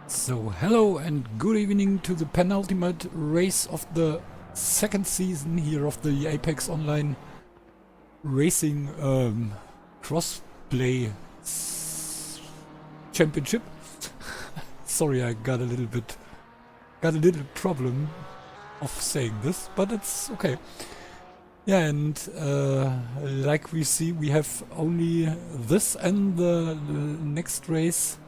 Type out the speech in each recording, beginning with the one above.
So hello and good evening to the penultimate race of the second season here of the Apex Online Racing Crossplay Championship. Sorry, I got a little problem of saying this, but it's okay. Yeah, and like we see, we have only this and the next race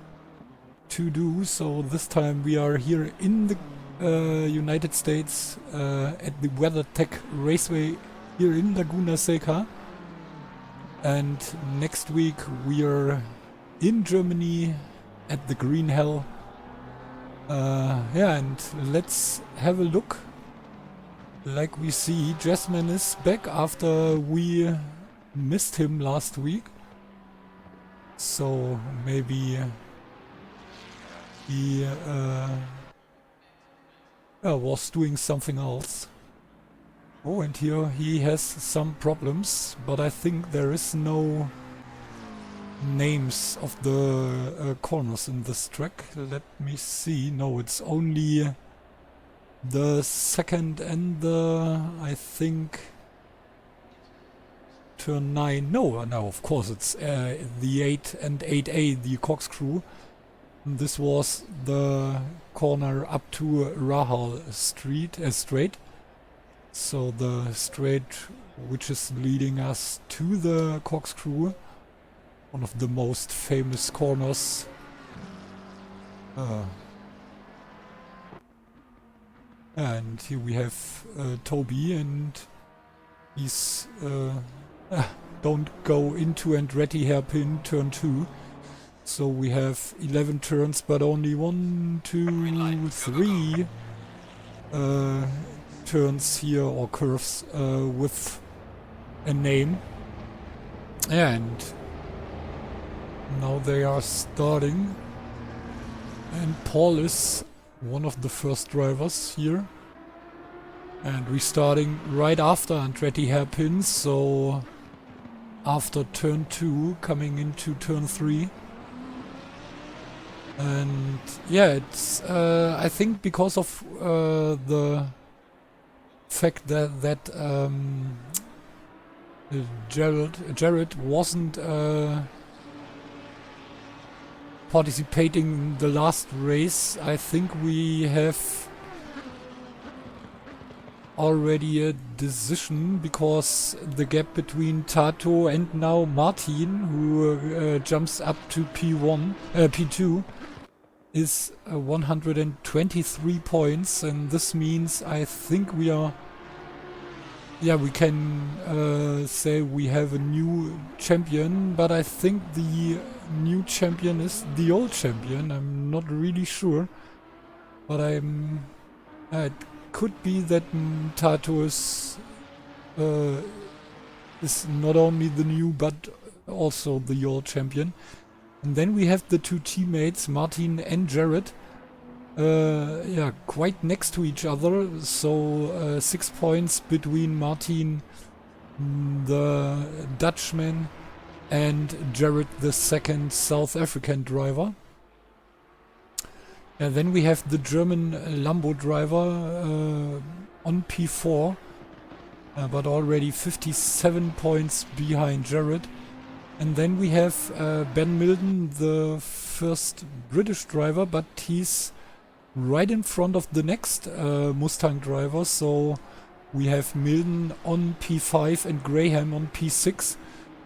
to do. So this time we are here in the United States at the WeatherTech Raceway here in Laguna Seca, and next week we are in Germany at the Green Hell. Yeah, and let's have a look. Like we see, Jasmine is back after we missed him last week, so maybe he was doing something else. Oh, and here he has some problems, but I think there is no names of the corners in this track. Let me see. No, it's only the second and the, I think, turn 9. No, of course it's the 8 and 8A, the corkscrew. This was the corner up to Rahal Street, straight. So the straight which is leading us to the corkscrew, one of the most famous corners. And here we have Toby, and he's don't go into and ready hairpin turn 2. So we have 11 turns, but only 1, 2, 3 turns here, or curves with a name. And now they are starting, and Paul is one of the first drivers here. And we're starting right after Andretti hairpins, so after turn 2, coming into turn 3. And yeah, it's I think because of the fact that Jared wasn't participating in the last race, I think we have already a decision, because the gap between Tato and now Martin, who jumps up to P2, is 123 points, and this means I think we are, yeah, we can say we have a new champion, but I think the new champion is the old champion. I'm not really sure, but it could be that Tato is not only the new but also the old champion. And then we have the two teammates, Martin and Jared, yeah, quite next to each other. So 6 points between Martin, the Dutchman, and Jared, the second South African driver. And then we have the German Lambo driver on P4, but already 57 points behind Jared. And then we have Ben Milden, the first British driver, but he's right in front of the next Mustang driver. So we have Milden on P5 and Graham on P6.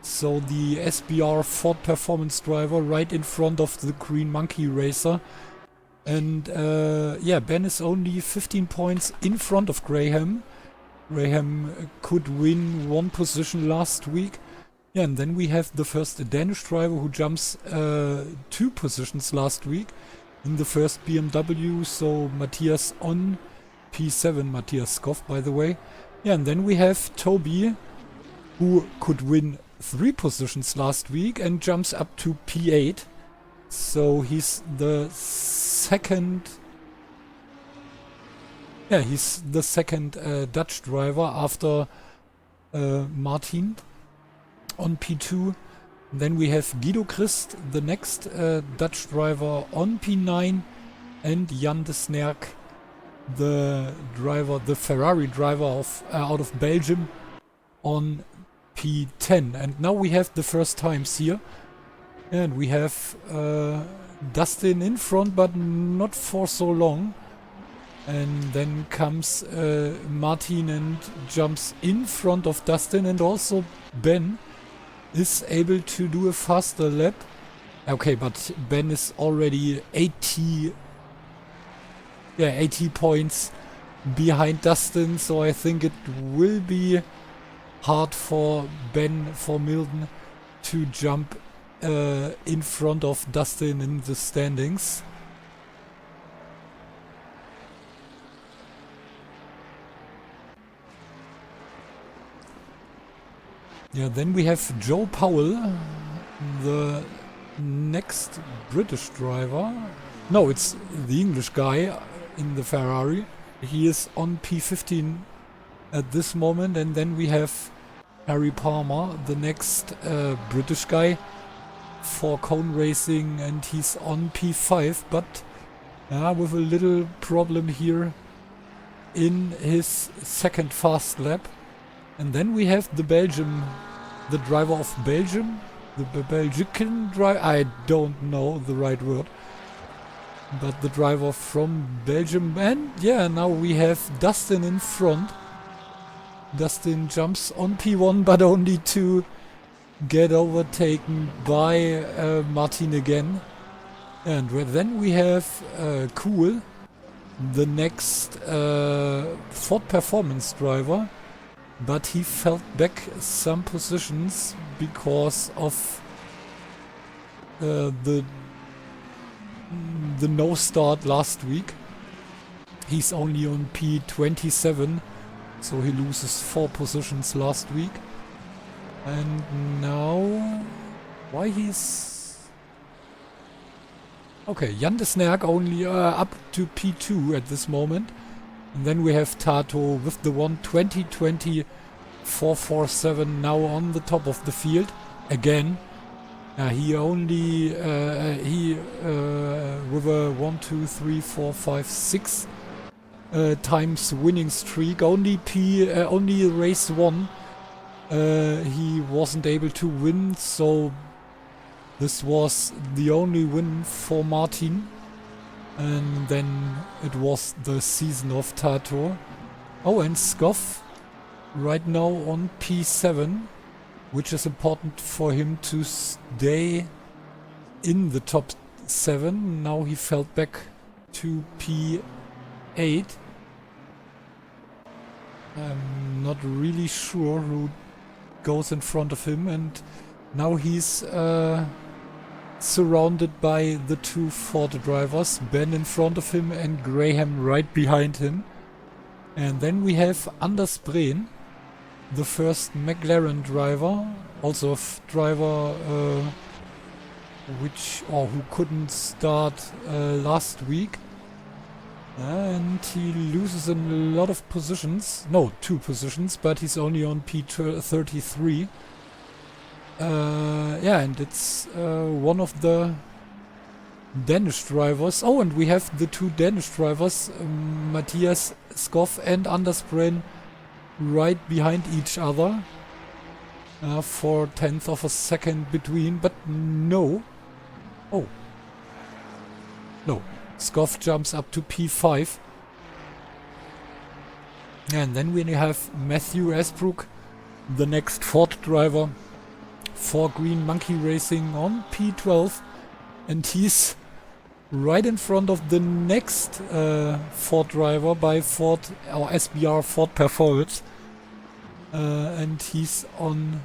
So the SBR Ford Performance driver right in front of the Green Monkey racer. And yeah, Ben is only 15 points in front of Graham. Graham could win one position last week. Yeah, and then we have the first Danish driver who jumps 2 positions last week in the first BMW. So Matthias on P7, Matthias Skoff, by the way. Yeah, and then we have Toby, who could win 3 positions last week and jumps up to P8. So he's the second... Yeah, he's the second Dutch driver after Martin on P2. Then we have Guido Christ, the next Dutch driver, on P9, and Jan de Snerk, the Ferrari driver of out of Belgium, on P10. And now we have the first times here, and we have Dustin in front, but not for so long. And then comes Martin and jumps in front of Dustin, and also Ben is able to do a faster lap. Okay, but Ben is already 80 points behind Dustin, so I think it will be hard for Milden to jump in front of Dustin in the standings. Yeah, then we have Joe Powell, the next British driver. No, it's the English guy in the Ferrari. He is on P15 at this moment. And then we have Harry Palmer, the next British guy for Cone Racing, and he's on P5, but with a little problem here in his second fast lap. And then we have the driver of Belgium, the Belgian driver, I don't know the right word, but the driver from Belgium. And yeah, now we have Dustin in front. Dustin jumps on P1, but only to get overtaken by Martin again. And then we have Cool, the next Ford Performance driver. But he fell back some positions because of the no start last week. He's only on P27, so he loses 4 positions last week. And now, why he's... Okay, Jan de Snerk only up to P2 at this moment. And then we have Tato with the 1:20.20 447 now on the top of the field again. He only with a 1, 2, 3, 4, 5, 6 times winning streak. Only race 1 he wasn't able to win, so this was the only win for Martin. And then it was the season of Tato. Oh, and Skoff right now on P7, which is important for him to stay in the top 7. Now he fell back to P8. I'm not really sure who goes in front of him, and now he's surrounded by the 2 Ford drivers, Ben in front of him and Graham right behind him. And then we have Anders Breen, the first McLaren driver, also a driver who couldn't start last week. And he loses a lot of positions, no, 2 positions, but he's only on P33. Yeah, and it's one of the Danish drivers. Oh, and we have the 2 Danish drivers, Matthias Skoff and Anders Breen, right behind each other for 1/10 of a second between, but no. Oh. No. Skoff jumps up to P5. And then we have Matthew Esbrook, the next Ford driver for Green Monkey Racing, on P12, and he's right in front of the next Ford driver by Ford or SBR Ford Performance, and he's on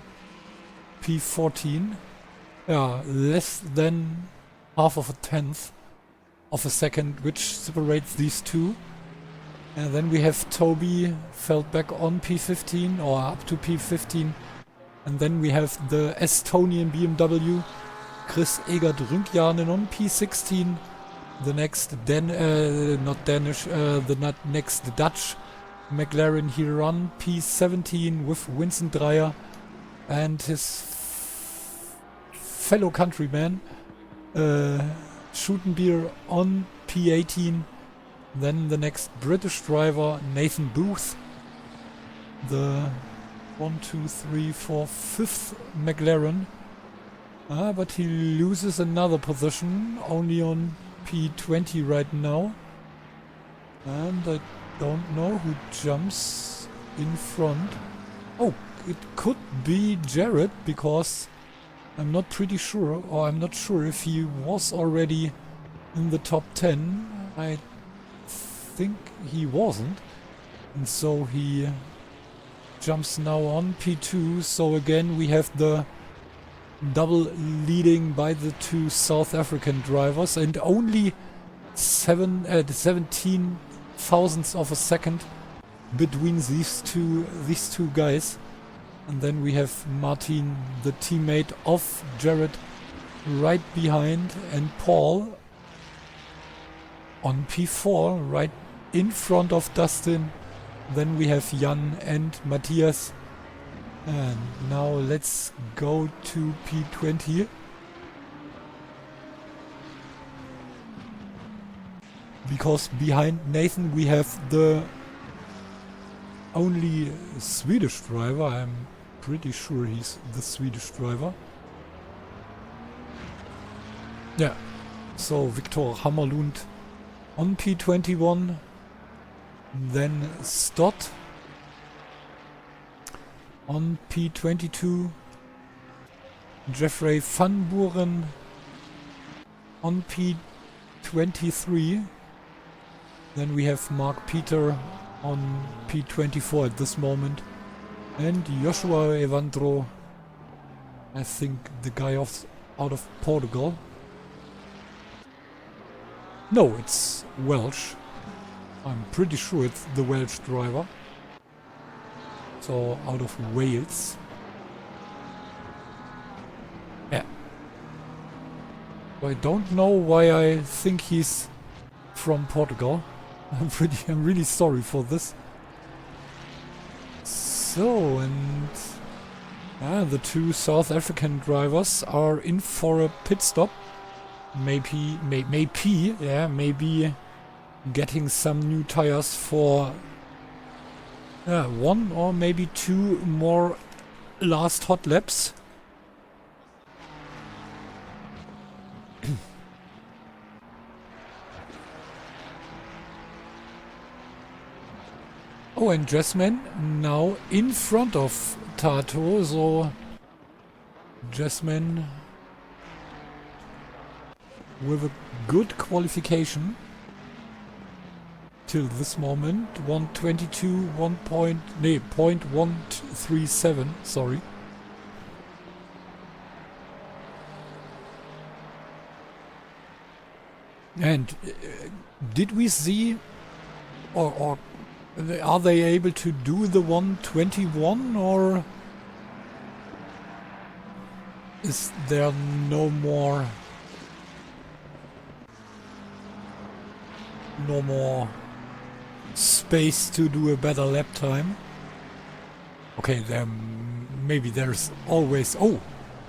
P14. Yeah, less than half of a 1/10 of a second, which separates these 2. And then we have Toby fell back on P15 or up to P15. And then we have the Estonian BMW, Chris Egert Rünkjanen on P16. The next next Dutch McLaren here on P17 with Vincent Dreyer and his fellow countryman Schutenbier on P18. Then the next British driver, Nathan Booth, the 5th McLaren. But he loses another position, only on P20 right now. And I don't know who jumps in front. Oh, it could be Jared, because I'm not pretty sure, or I'm not sure if he was already in the top 10. I think he wasn't, and so he jumps now on P2. So again we have the double leading by the two South African drivers, and only 17 thousandths of a second between these two guys. And then we have Martin, the teammate of Jared, right behind, and Paul on P4 right in front of Dustin. Then we have Jan and Matthias. And now let's go to P20. Because behind Nathan we have the only Swedish driver. I'm pretty sure he's the Swedish driver. Yeah. So Viktor Hammerlund on P21. Then Stott on P22. Jeffrey Van Buren on P23. Then we have Mark Peter on P24 at this moment. And Joshua Evandro, I think the guy out of Portugal. No, it's Welsh. I'm pretty sure it's the Welsh driver. So out of Wales. Yeah. I don't know why I think he's from Portugal. I'm really sorry for this. So, and the two South African drivers are in for a pit stop. Maybe getting some new tires for one or maybe two more last hot laps. Oh, and Jasmine now in front of Tato, so Jasmine with a good qualification till this moment. 122, 0.137, sorry. And did we see, or are they able to do the 121, or is there no more space to do a better lap time? Okay, maybe there's always... Oh!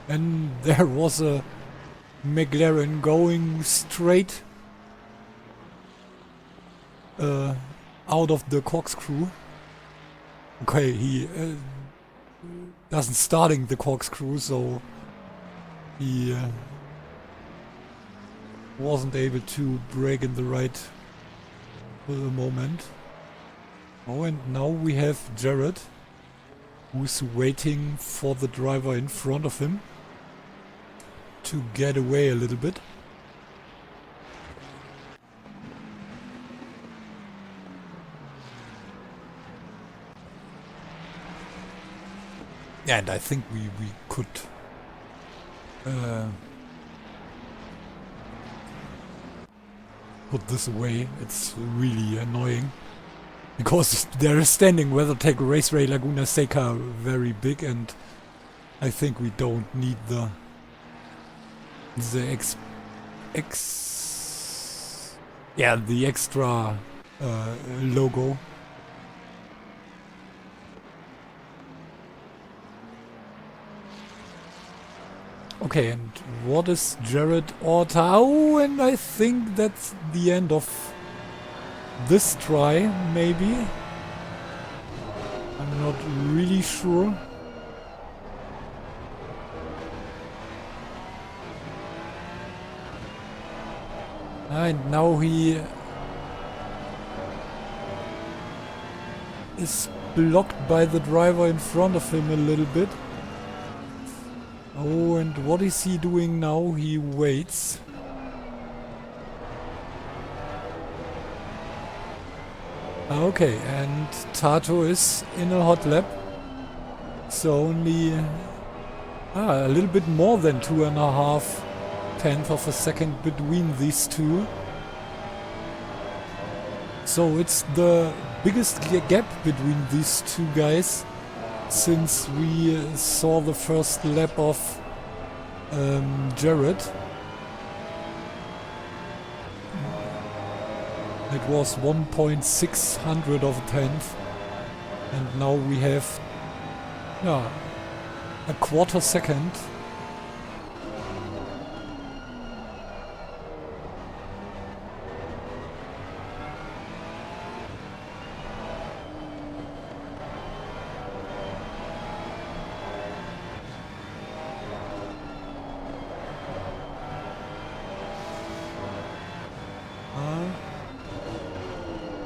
And there was a McLaren going straight out of the corkscrew. Okay, he doesn't starting the corkscrew, so he wasn't able to brake in the right moment. Oh, and now we have Jared, who's waiting for the driver in front of him to get away a little bit. And I think we could put this away. It's really annoying. Because there is standing WeatherTech Raceway Laguna Seca very big, and I think we don't need the the extra logo. Okay, and what is Jared Orta? Oh, and I think that's the end of this try, maybe. I'm not really sure. And now he is blocked by the driver in front of him a little bit. Oh, and what is he doing now? He waits. Okay, and Tato is in a hot lap. So only a little bit more than 2.5 tenths of a second between these two. So it's the biggest gap between these two guys since we saw the first lap of Jared. It was 1.600 of a tenth, and now we have a quarter second.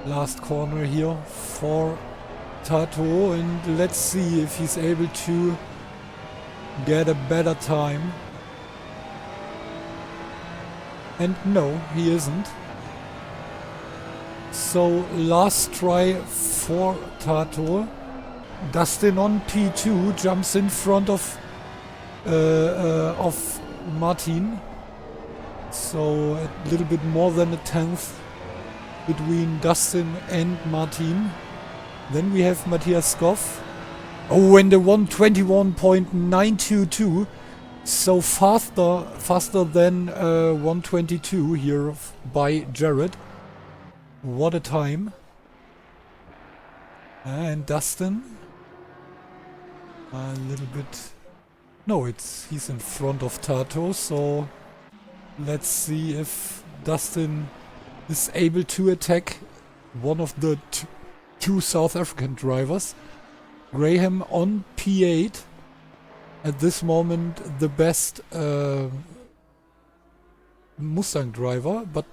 Last corner here for Tato, and let's see if he's able to get a better time. And no, he isn't. So last try for Tato. Dustin on P2 jumps in front of Martin. So a little bit more than a tenth between Dustin and Martin. Then we have Matthias Skoff. Oh, and a 121.922. So faster than 122 here by Jared. What a time. And Dustin. A little bit... No, he's in front of Tato, so let's see if Dustin is able to attack one of the two South African drivers. Graham on P8. At this moment the best Mustang driver, but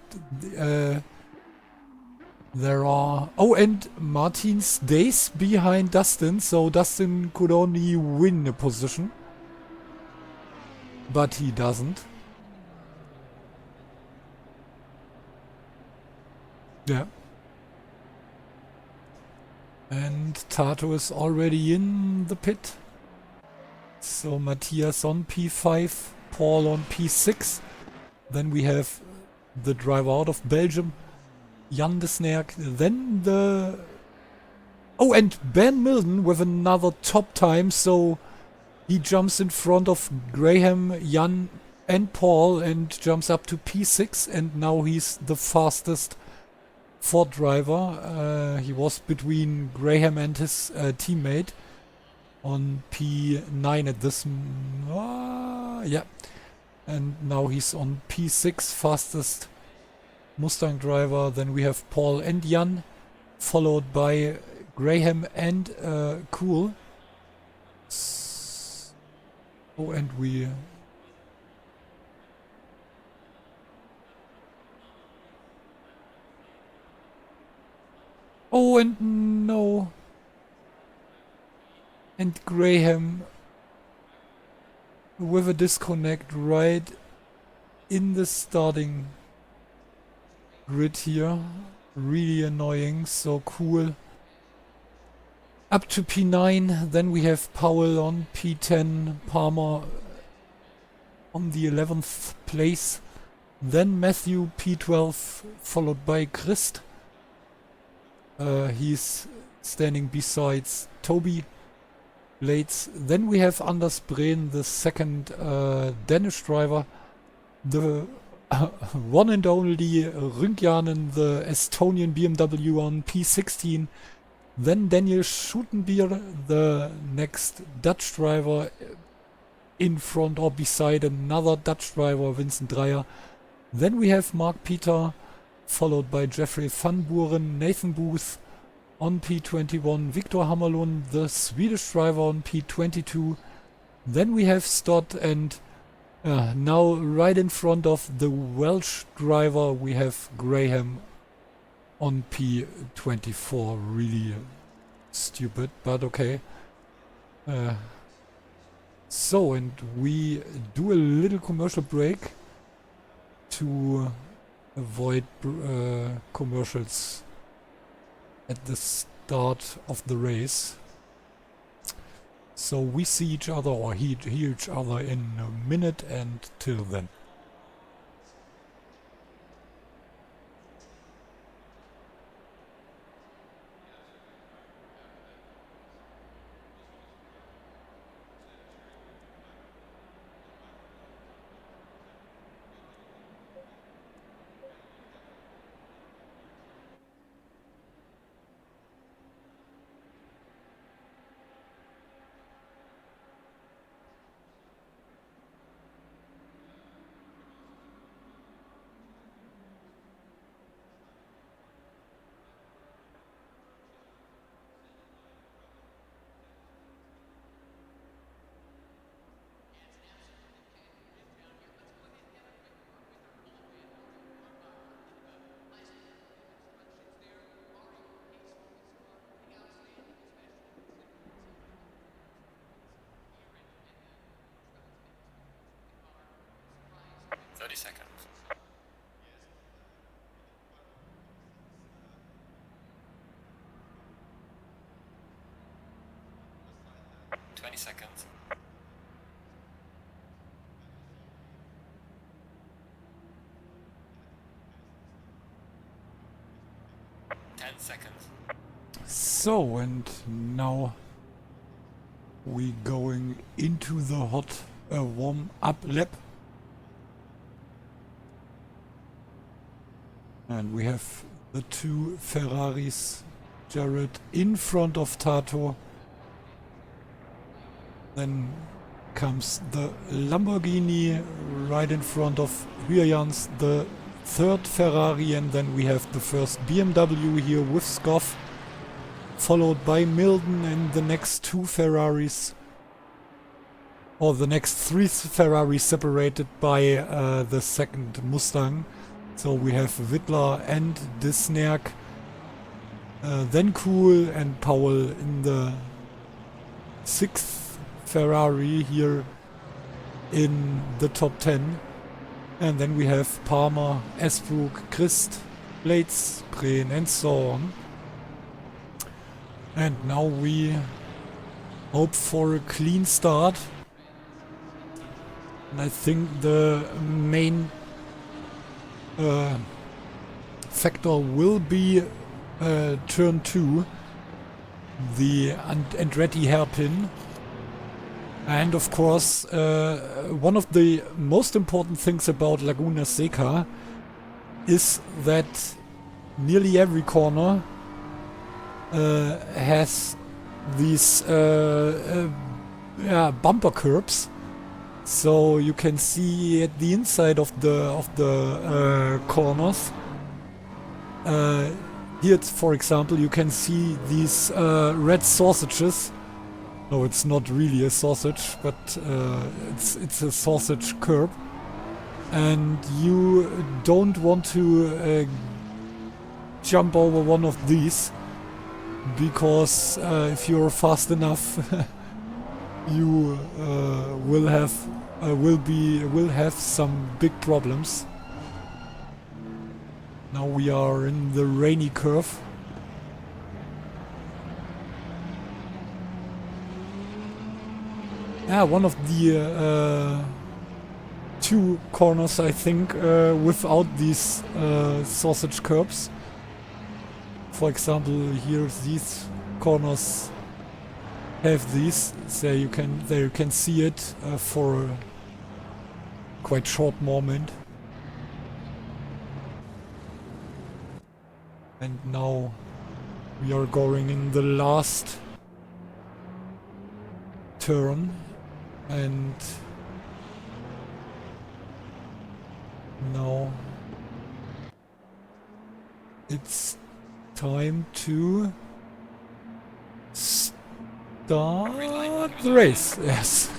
there are... Oh, and Martin stays behind Dustin, so Dustin could only win a position. But he doesn't. Yeah. And Tato is already in the pit. So Matthias on P5, Paul on P6. Then we have the driver out of Belgium, Jan de Snerk. Then the... Oh, and Ben Milden with another top time. So he jumps in front of Graham, Jan and Paul and jumps up to P6. And now he's the fastest Ford driver. He was between Graham and his teammate on P9 at this... yeah. And now he's on P6, fastest Mustang driver. Then we have Paul and Jan, followed by Graham and Cool. Oh, and we... Oh, and no. And Graham with a disconnect right in the starting grid here. Really annoying. So Cool up to P9. Then we have Powell on P10. Palmer on the 11th place. Then Matthew P12, followed by Christ. He's standing besides Toby Blades. Then we have Anders Breen, the second Danish driver. The one and only Rüngjanen, the Estonian BMW on P16. Then Daniel Schutenbier, the next Dutch driver, in front or beside another Dutch driver, Vincent Dreyer. Then we have Mark Peter, followed by Jeffrey van Buren, Nathan Booth on P21, Victor Hammerlund, the Swedish driver on P22. Then we have Stott, and now right in front of the Welsh driver we have Graham on P24. Really stupid, but okay. So, and we do a little commercial break to avoid commercials at the start of the race. So we see each other, or hear each other, in a minute, and till then. Seconds. 20 seconds. 10 seconds. So, and now we going into the hot warm-up lap. And we have the two Ferraris, Jared in front of Tato. Then comes the Lamborghini right in front of Huyans, the third Ferrari, and then we have the first BMW here with Scoff, followed by Milden and the next two Ferraris, or the next three Ferraris separated by the second Mustang. So we have Wittler and Disnerk, then Kuhl and Powell in the sixth Ferrari here in the top 10. And then we have Palmer, Esbrook, Christ, Blades, Breen and so on. And now we hope for a clean start. And I think the main factor will be turn 2, the Andretti hairpin. And of course, one of the most important things about Laguna Seca is that nearly every corner has these bumper curbs. So you can see at the inside of the corners. Here, for example, you can see these red sausages. No, it's not really a sausage, but it's a sausage curb. And you don't want to jump over one of these, because if you're fast enough, you will have some big problems. Now we are in the rainy curve. Yeah, one of the two corners, I think, without these sausage curbs. For example, here these corners have these, so you can see it for a quite short moment. And now we are going in the last turn, and now it's time to start the race. Yes.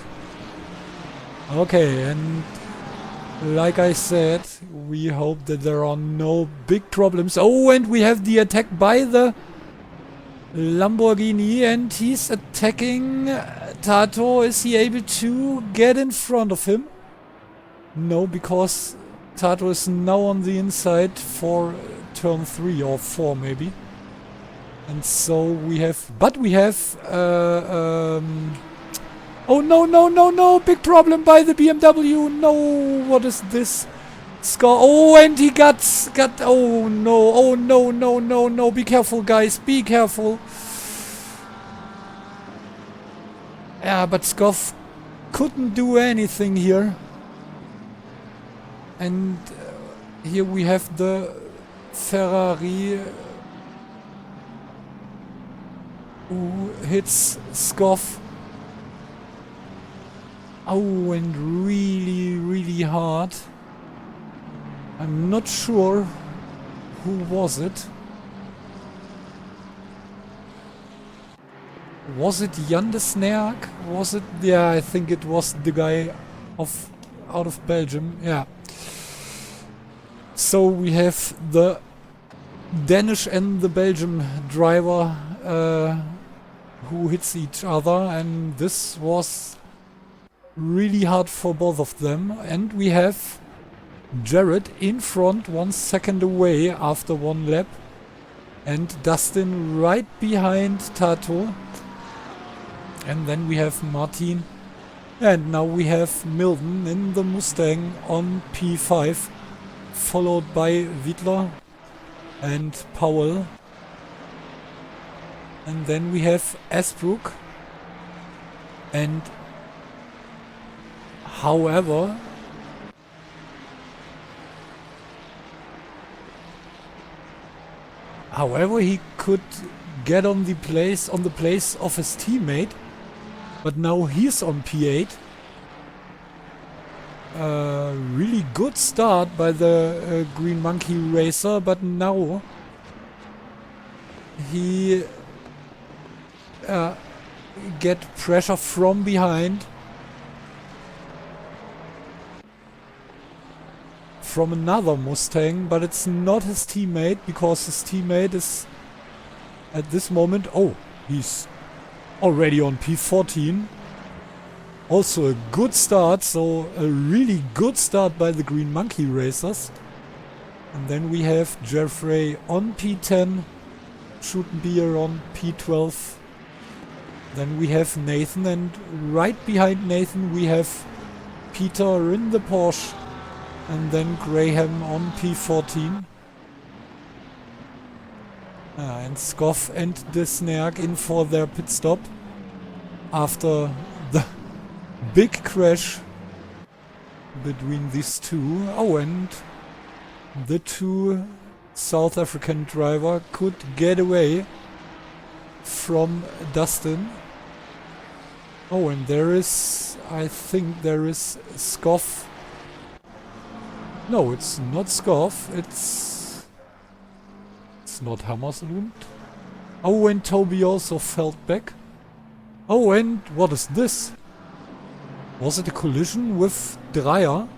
Okay, and like I said, we hope that there are no big problems. Oh, and we have the attack by the Lamborghini, and he's attacking Tato. Is he able to get in front of him? No, because Tato is now on the inside for turn 3 or 4 maybe. And so we have... But we have... oh no, no, no, no! Big problem by the BMW! No! What is this? Score. Oh, and he got... Oh no, oh no, no, no, no! Be careful, guys! Be careful! Yeah, but Skoff couldn't do anything here. And here we have the Ferrari who hits Skoff. Oh, and really, really hard. I'm not sure who was it. Was it Jan de Snerk? Was it? Yeah, I think it was the guy out of Belgium. Yeah. So we have the Danish and the Belgian driver who hits each other, and this was really hard for both of them. And we have Jared in front, 1 second away after 1 lap, and Dustin right behind Tato. And then we have Martin, and now we have Milton in the Mustang on P5, followed by Wittler and Powell. And then we have Asbrook. And however, he could get on the place of his teammate, but now he's on P8. Really good start by the Green Monkey racer, but now he get pressure from behind from another Mustang, but it's not his teammate, because his teammate is at this moment, oh, he's already on P14. Also a good start, so a really good start by the Green Monkey racers. And then we have Jeffrey on P10, Schuttenbier on P12. Then we have Nathan, and right behind Nathan we have Peter in the Porsche, and then Graham on P14. And Skoff and De Snerk in for their pit stop after the big crash between these two. Oh, and the two South African driver could get away from Dustin. Oh, and there is, I think there is Skoff. No, it's not Skoff, it's not Hammerslund. Oh, and Toby also fell back. Oh, and what is this? Was it a collision with Dreyer?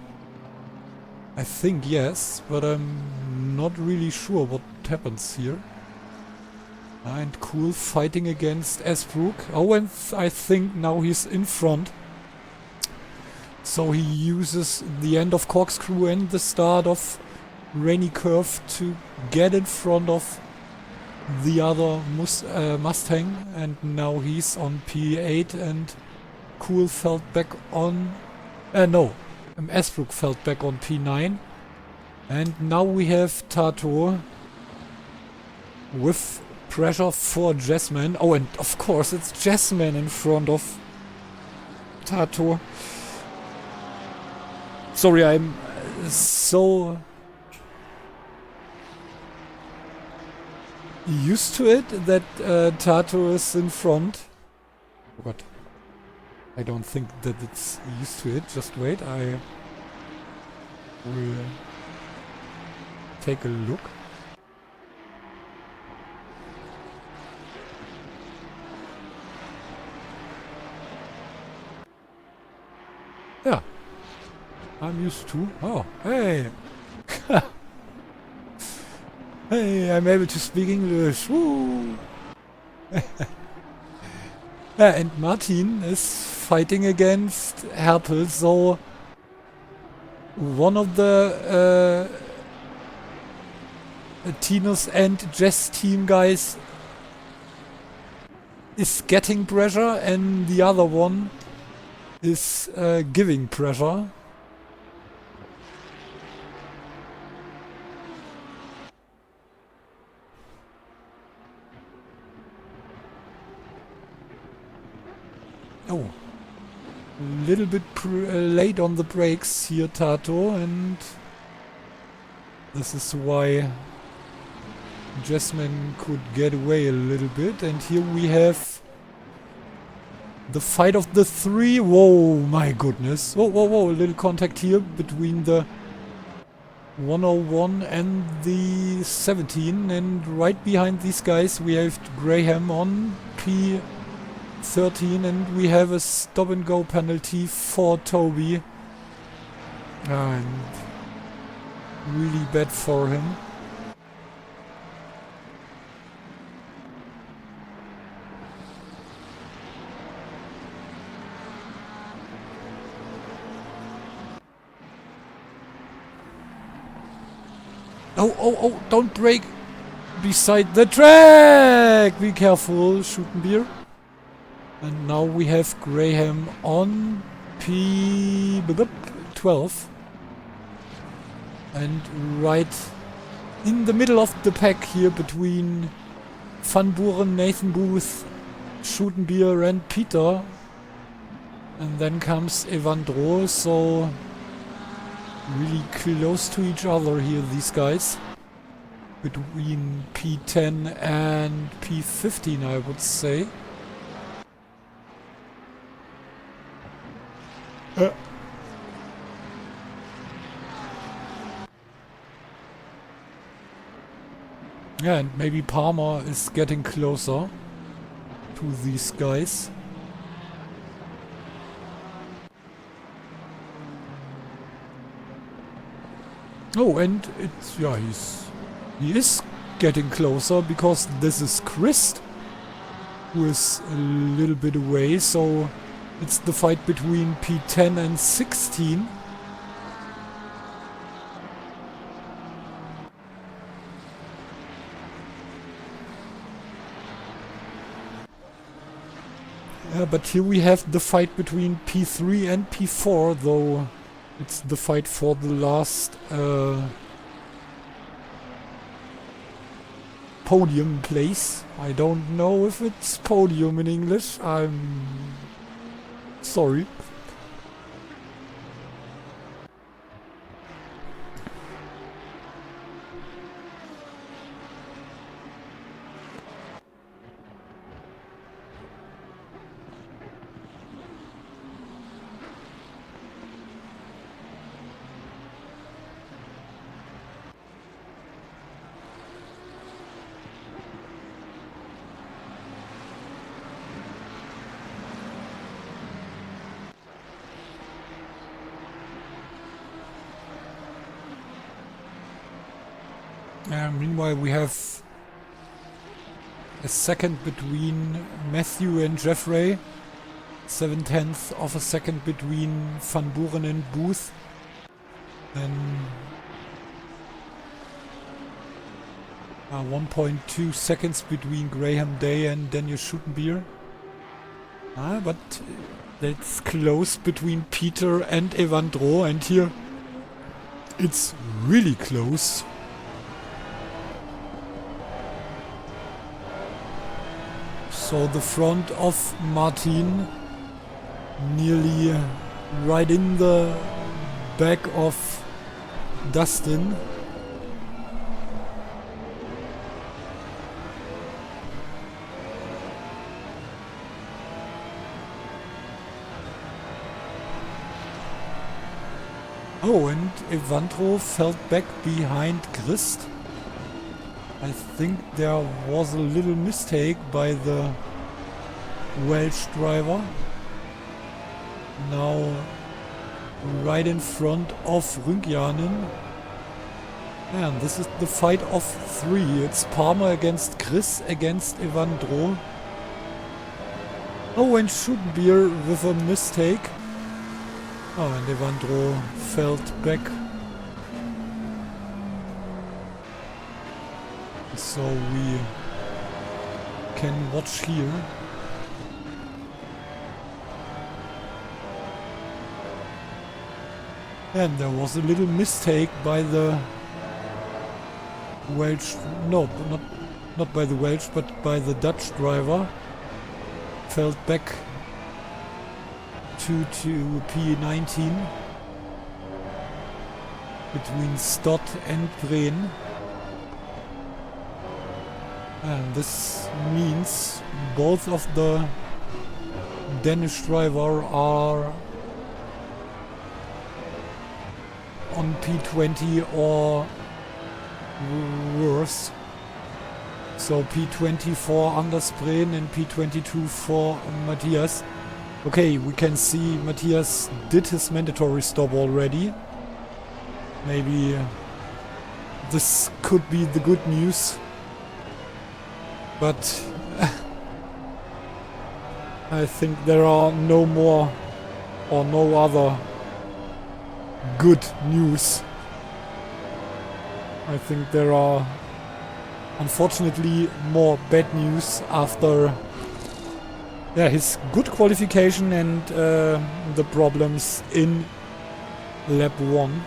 I think yes, but I'm not really sure what happens here. And Cool fighting against Asbrook. Oh, and I think now he's in front. So he uses the end of Corkscrew and the start of Rainy Curve to get in front of the other Mustang. And now he's on P8, and Cool fell back on... Asbrook fell back on P9. And now we have Tato with pressure for Jasmine. Oh, and of course it's Jasmine in front of Tato. Sorry, I'm so used to it that Tato is in front. But I don't think that it's used to it. Just wait, I will take a look. Yeah, I'm used to. Oh, hey! Hey, I'm able to speak English. Woo! Yeah, and Martin is fighting against Hertel, so one of the Tinus and Jess team guys is getting pressure, and the other one is giving pressure. Oh, a little bit late on the brakes here, Tato, and this is why Jasmine could get away a little bit. And here we have the fight of the three. Whoa, my goodness. Whoa, whoa, whoa, a little contact here between the 101 and the 17. And right behind these guys we have Graham on P13, and we have a stop and go penalty for Toby. And really bad for him. Oh, oh, oh, don't brake beside the track! Be careful, Schuttenbier. And now we have Graham on P12. And right in the middle of the pack here between Van Buren, Nathan Booth, Schuttenbier and Peter. And then comes Evandro, so really close to each other here, these guys. Between P10 and P15, I would say. Yeah, and maybe Palmer is getting closer to these guys. Oh, and it's, yeah, he is getting closer, because this is Christ, who is a little bit away, so it's the fight between P10 and 16. Yeah, but here we have the fight between P3 and P4, though it's the fight for the last podium place. I don't know if it's podium in English. I'm sorry. Meanwhile, we have a second between Matthew and Jeffrey. 7/10 of a second between Van Buren and Booth. Then 1.2 seconds between Graham Day and Daniel Schuttenbier. But that's close between Peter and Evandro, and here it's really close. So the front of Martin nearly right in the back of Dustin. Oh, and Evandro fell back behind Christ. I think there was a little mistake by the Welsh driver. Now right in front of Rüngjanen. And this is the fight of three. It's Palmer against Chris against Evandro. Oh, and Schuttenbier with a mistake. Oh, and Evandro fell back. So we can watch here. And there was a little mistake by the Welsh, no, not by the Welsh, but by the Dutch driver. Fell back to P19 between Stott and Breen. And this means both of the Danish driver are on P20 or worse. So P20 for Anders Breen and P22 for Matthias. Okay, we can see Matthias did his mandatory stop already. Maybe this could be the good news. But I think there are no more or no other good news. I think there are unfortunately more bad news after his good qualification and the problems in lap 1.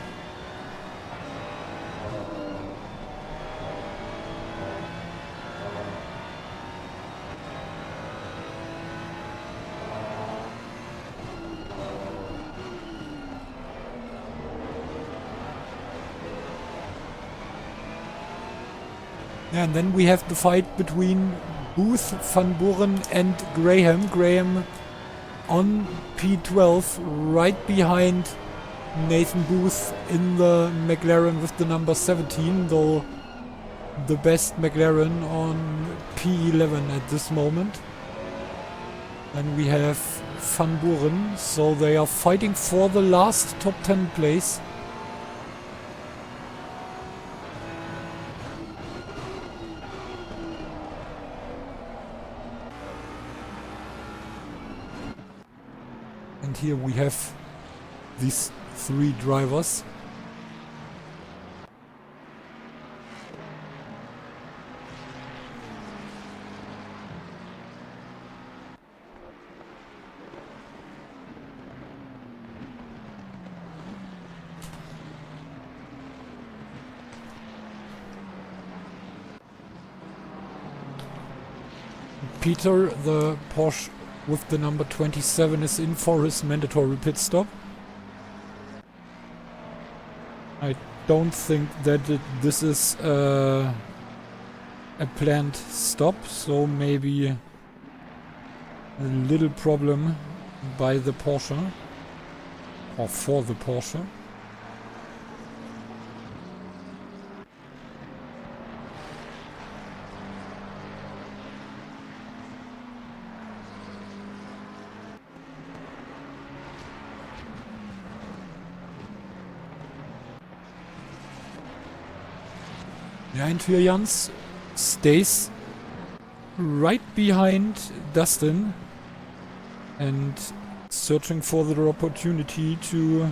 And then we have the fight between Booth, Van Buren and Graham. Graham on P12, right behind Nathan Booth in the McLaren with the number 17, though the best McLaren on P11 at this moment. And we have Van Buren, so they are fighting for the last top 10 place. And here we have these three drivers. Peter, the Porsche with the number 27, is in for his mandatory pit stop. I don't think that this is a planned stop, so maybe a little problem by the Porsche, or for the Porsche. Yeah, and here Jans stays right behind Dustin and searching for the opportunity to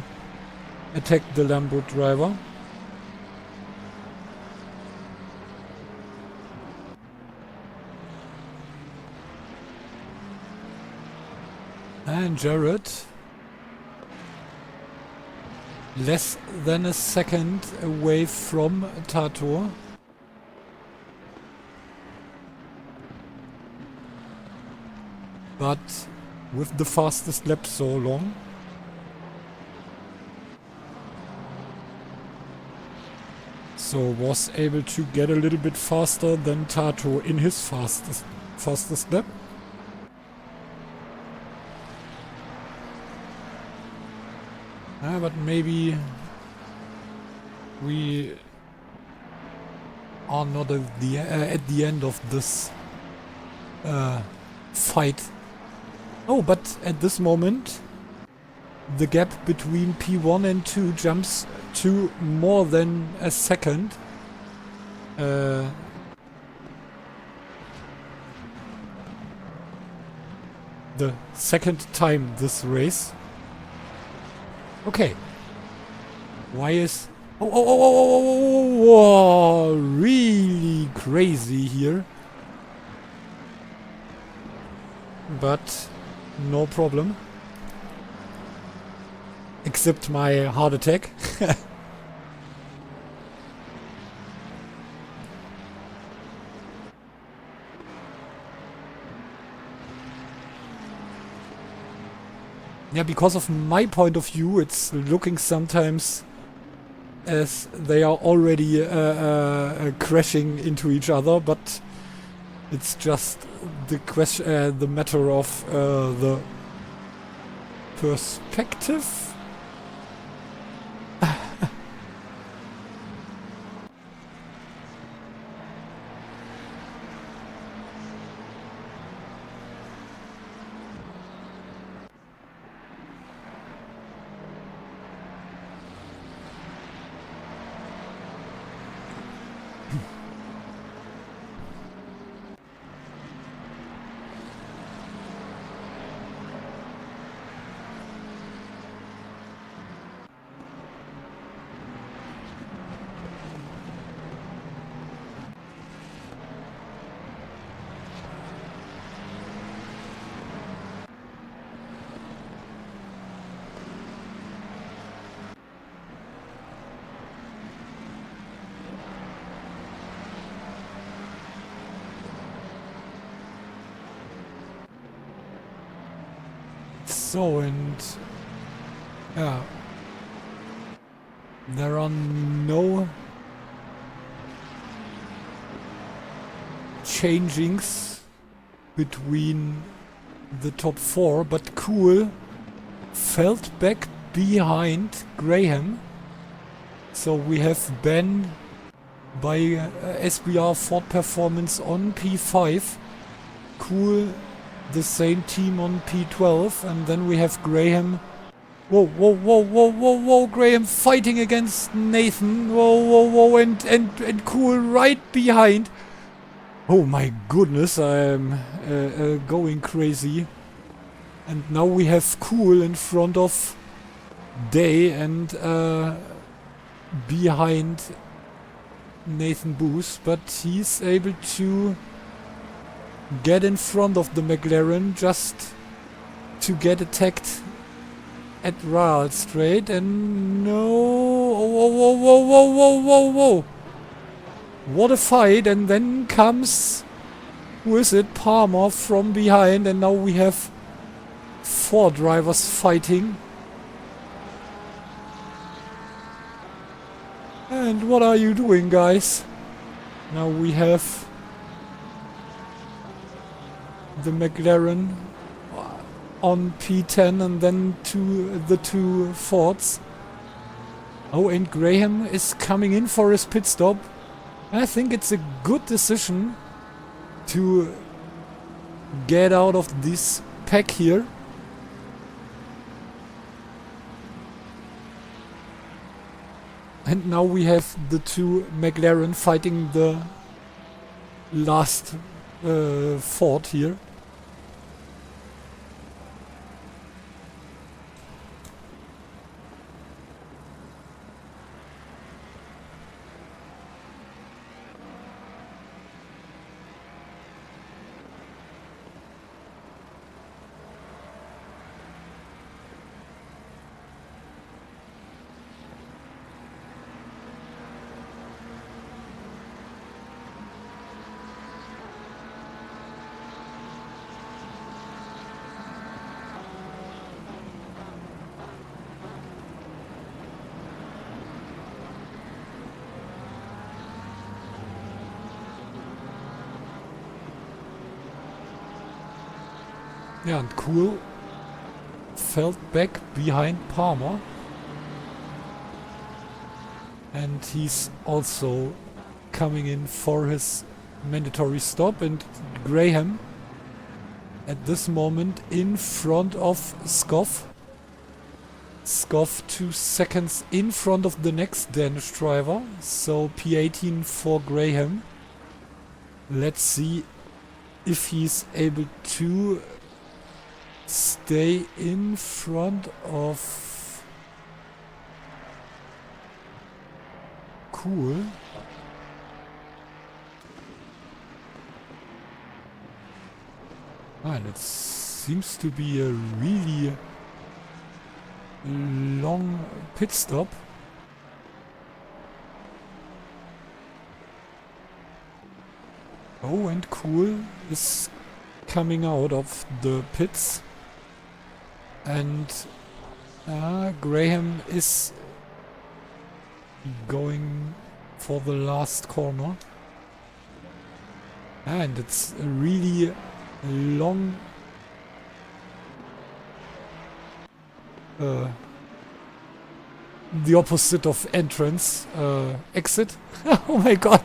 attack the Lambo driver. And Jared, less than a second away from Tato. but with the fastest lap so long. So was able to get a little bit faster than Tato in his fastest lap. But maybe we are not at the end of this fight. Oh, but at this moment the gap between P1 and 2 jumps to more than a second. The second time this race. Okay. Why is... Oh, really crazy here. But no problem. Except my heart attack. Yeah, because of my point of view, it's looking sometimes as they are already crashing into each other, but it's just the question, the matter of the perspective. So, and yeah, there are no changings between the top four, but Cool felt back behind Graham. So we have Ben by SBR Ford Performance on P5, Cool the same team on P12, and then we have Graham. Whoa, Graham fighting against Nathan. Whoa, and Cool right behind. Oh my goodness, I'm going crazy. And now we have Cool in front of Day and behind Nathan Booth, but he's able to get in front of the McLaren just to get attacked at Rail Straight. And no, whoa, what a fight. And then comes, who is it, Palmer from behind, and now we have 4 drivers fighting. And what are you doing, guys? Now we have the McLaren on P10 and then the 2 Fords. Oh, and Graham is coming in for his pit stop. I think it's a good decision to get out of this pack here. And now we have the 2 McLaren fighting the last Ford here. Yeah, and Cool fell back behind Palmer. And he's also coming in for his mandatory stop. And Graham at this moment in front of Scoff. Scoff 2 seconds in front of the next Danish driver. So P18 for Graham. Let's see if he's able to stay in front of Cool. And it seems to be a really long pit stop. Oh, and Cool is coming out of the pits. And Graham is going for the last corner. And it's a really long the opposite of entrance exit. Oh my god.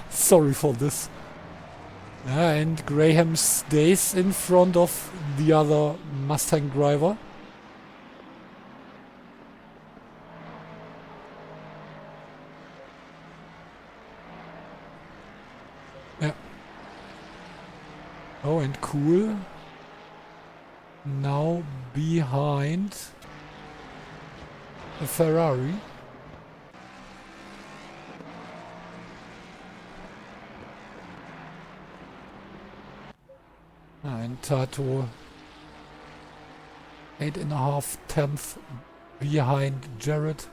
Sorry for this. And Graham stays in front of the other Mustang driver. Yeah. Oh, and Cool now behind a Ferrari. And Tato 8.5 tenths behind Jared,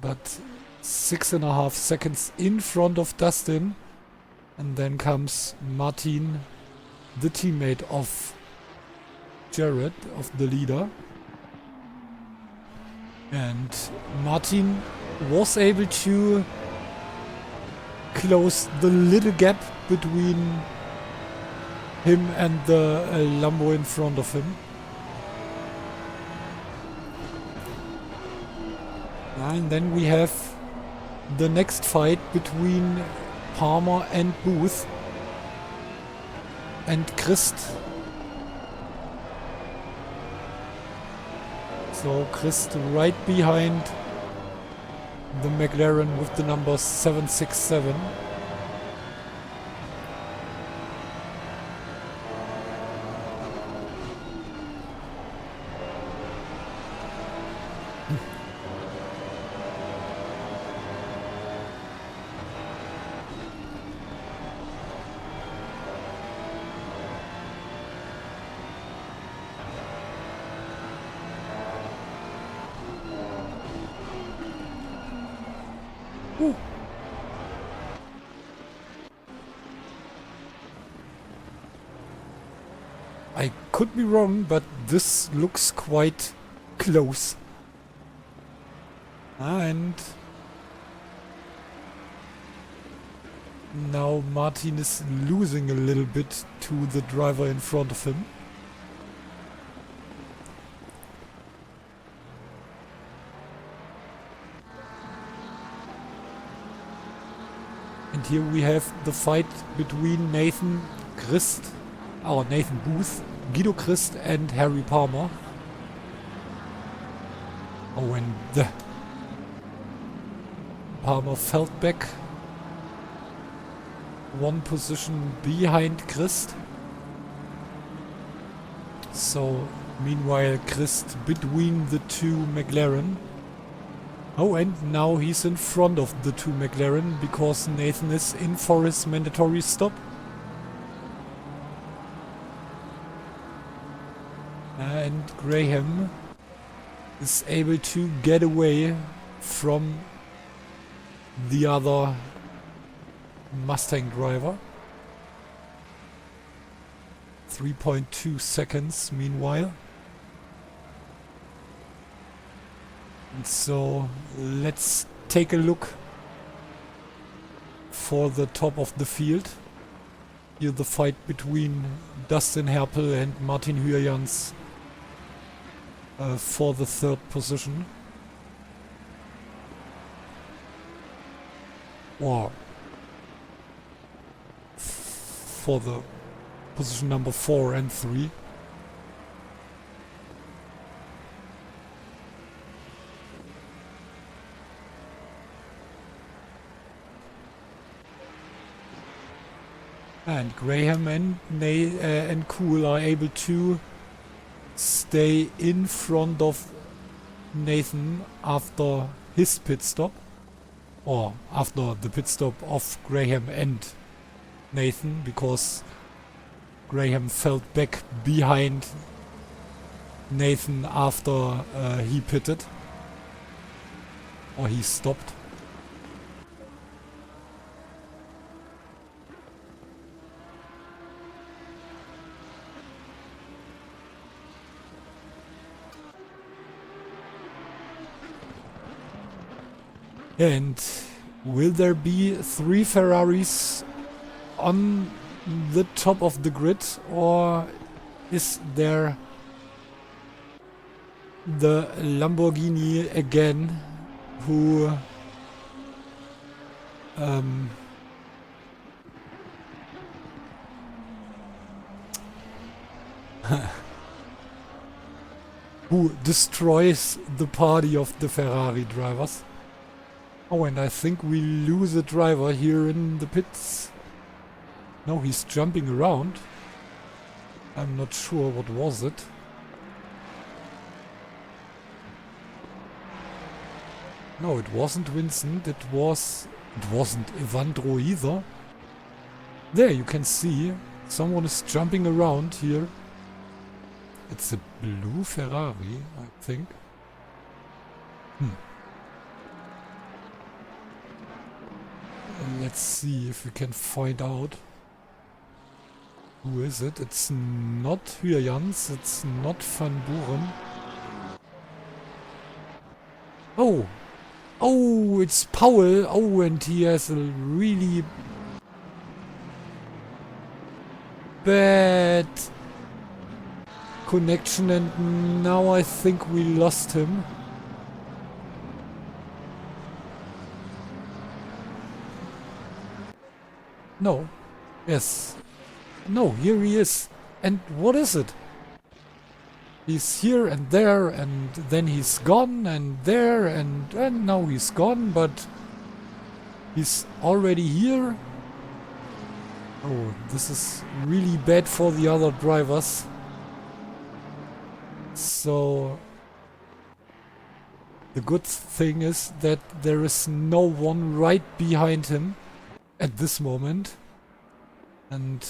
but 6.5 seconds in front of Dustin. And then comes Martin, the teammate of Jared, of the leader. And Martin was able to close the little gap between him and the Lambo in front of him. And then we have the next fight between Palmer and Booth and Christ. So Christ right behind the McLaren with the number 767. I could be wrong, but this looks quite close. And now Martin is losing a little bit to the driver in front of him. And here we have the fight between Nathan Booth, Guido Christ and Harry Palmer. Oh, and the Palmer fell back one position behind Christ. So meanwhile Christ between the two McLaren. Oh, and now he's in front of the two McLaren because Nathan is in for his mandatory stop. And Graham is able to get away from the other Mustang driver. 3.2 seconds meanwhile. And so let's take a look for the top of the field. Here the fight between Dustin Herpel and Martin Hürjans for the third position. Or for the position number 4 and 3. And Graham and Kuhl are able to stay in front of Nathan after his pit stop. Or after the pit stop of Graham and Nathan, because Graham fell back behind Nathan after he pitted. Or he stopped. And will there be 3 Ferraris on the top of the grid, or is there the Lamborghini again who who destroys the party of the Ferrari drivers? Oh, and I think we lose a driver here in the pits. No, he's jumping around. I'm not sure what was it. No, it wasn't Vincent. It wasn't Evandro either. There you can see someone is jumping around here. It's a blue Ferrari, I think. Let's see if we can find out. Who is it? It's not Hürjans, it's not Van Buren. Oh! Oh, it's Powell! Oh, and he has a really bad connection, and now I think we lost him. No. Yes. No, here he is. And what is it? He's here and there, and then he's gone, and there, and now he's gone, but he's already here. Oh, this is really bad for the other drivers. So the good thing is that there is no one right behind him at this moment, and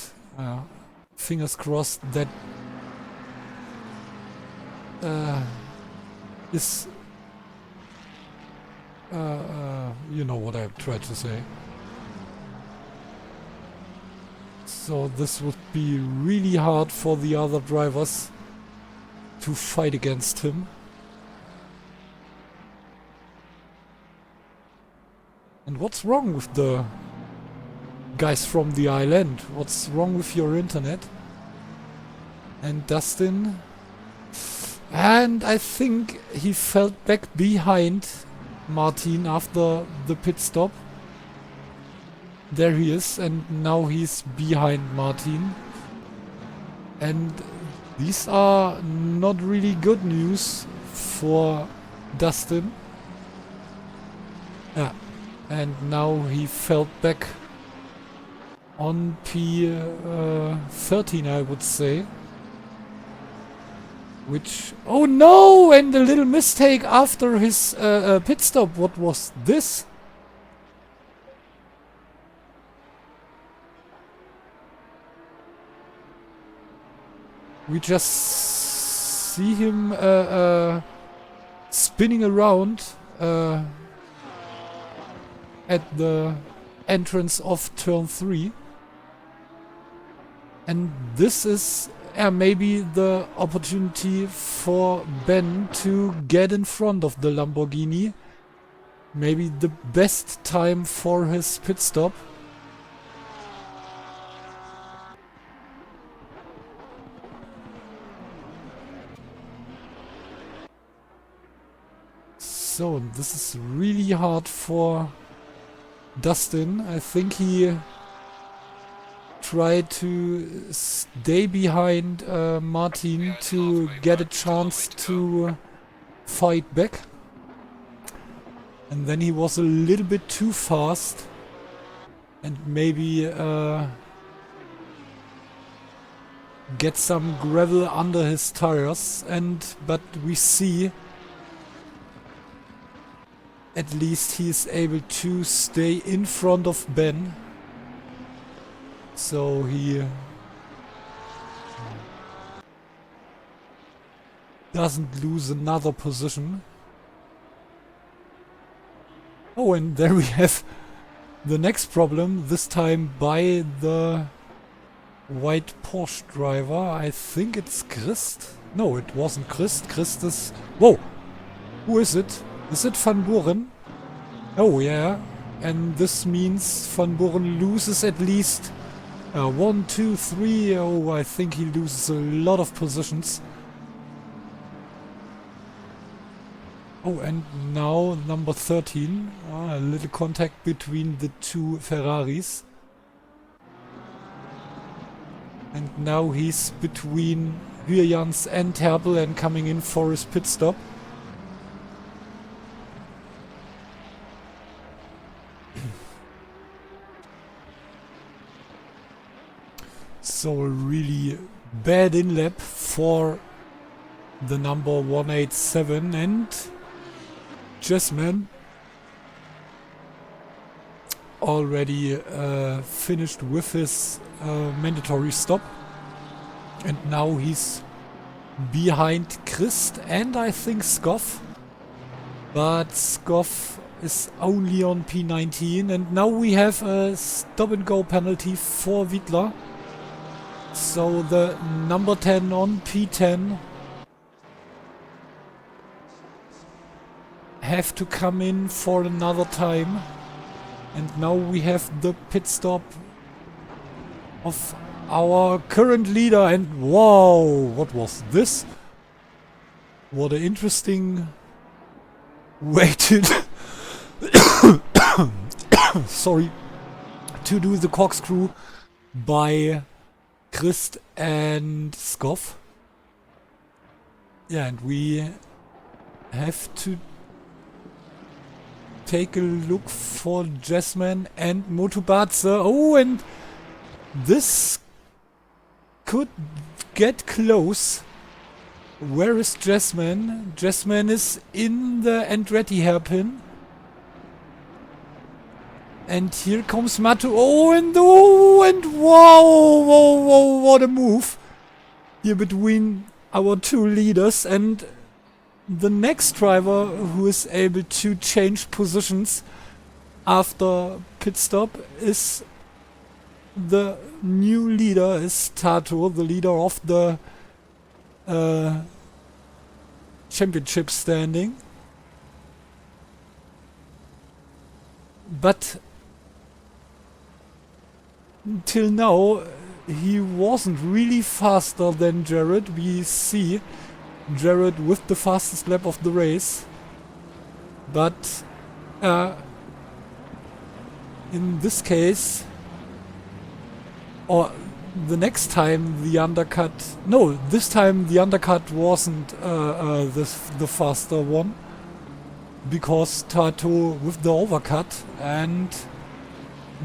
fingers crossed that is you know what I tried to say. So this would be really hard for the other drivers to fight against him. And what's wrong with the guys from the island? What's wrong with your internet? And Dustin? And I think he fell back behind Martin after the pit stop. There he is, and now he's behind Martin. And these are not really good news for Dustin. Yeah, and now he fell back on P13, I would say. Which... oh no! And a little mistake after his pit stop. What was this? We just see him spinning around at the entrance of turn 3. And this is maybe the opportunity for Ben to get in front of the Lamborghini. Maybe the best time for his pit stop. So, this is really hard for Dustin. I think he tried to stay behind Martin to get a chance to fight back. And then he was a little bit too fast. And maybe get some gravel under his tires. But we see at least he's able to stay in front of Ben. So he doesn't lose another position. Oh, and there we have the next problem, this time by the white Porsche driver. I think it's Christ. No, it wasn't Christ. Christ is... Whoa! Who is it? Is it Van Buren? Oh, yeah. And this means Van Buren loses at least 1, 2, 3. Oh, I think he loses a lot of positions. Oh, and now number 13. A little contact between the two Ferraris. And now he's between Huyjans and Terpel and coming in for his pit stop. So a really bad in-lap for the number 187, and Jasmine already finished with his mandatory stop, and now he's behind Christ and I think Skoff, but Skoff is only on P19, and now we have a stop and go penalty for Wittler. So the number 10 on P10 have to come in for another time. And now we have the pit stop of our current leader. And wow, what was this? What an interesting way to sorry, to do the corkscrew by Christ and Skoff. Yeah, and we have to take a look for Jasmine and Motubatse. Oh, and this could get close. Where is Jasmine? Jasmine is in the Andretti hairpin. And here comes Matu. Oh, and wow, what a move here between our two leaders. And the next driver who is able to change positions after pit stop is the new leader, is Tato, the leader of the championship standing. But till now he wasn't really faster than Jared. We see Jared with the fastest lap of the race, but in this case, or the next time the undercut, no, this time the undercut wasn't the faster one, because Tato with the overcut,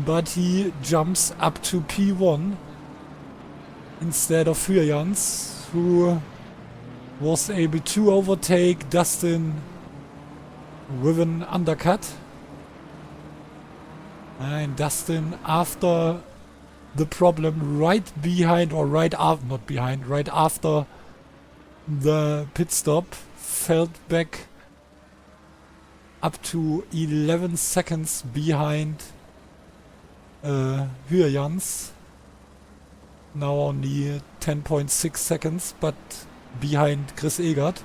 but he jumps up to P1 instead of Huyjans, who was able to overtake Dustin with an undercut. And Dustin, after the problem right behind, or right after, not behind, right after the pit stop, fell back up to 11 seconds behind Huyjans. Now only 10.6 seconds, but behind Chris Egert.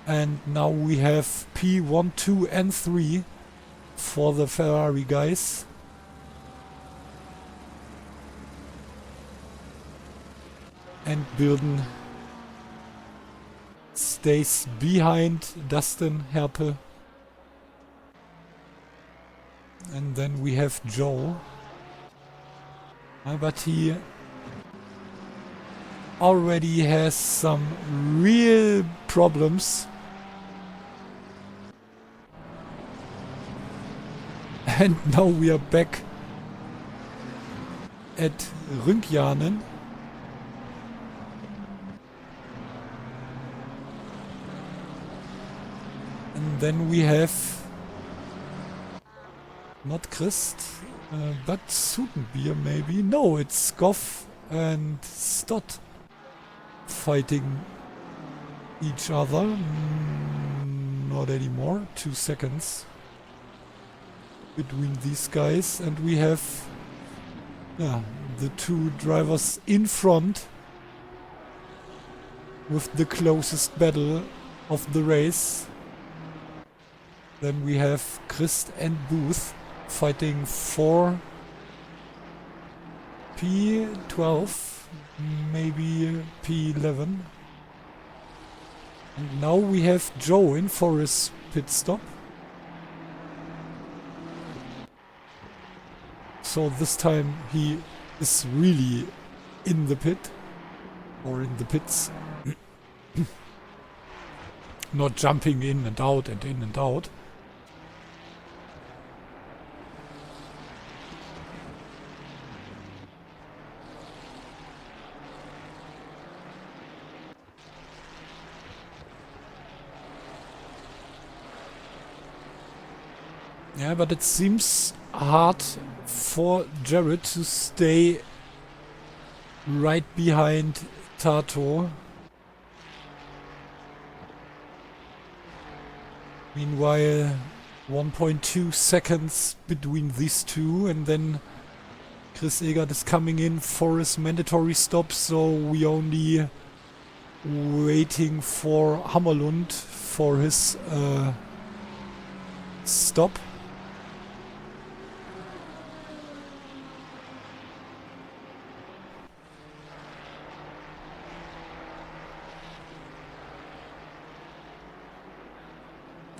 And now we have P1, 2 and 3 for the Ferrari guys. And Bilden stays behind Dustin Herpel. And then we have Joe. But he already has some real problems. And now we are back at Rünkjanen. And then we have not Christ, but Sutenbier maybe. No, it's Goff and Stott fighting each other. Not anymore. 2 seconds between these guys, and we have the two drivers in front with the closest battle of the race. Then we have Christ and Booth fighting for P12, maybe P11. And now we have Joe in for his pit stop. So this time he is really in the pit, or in the pits. Not jumping in and out and in and out. Yeah, but it seems hard for Jared to stay right behind Tato. Meanwhile, 1.2 seconds between these two, and then Chris Egert is coming in for his mandatory stop, so we only waiting for Hammerlund for his stop.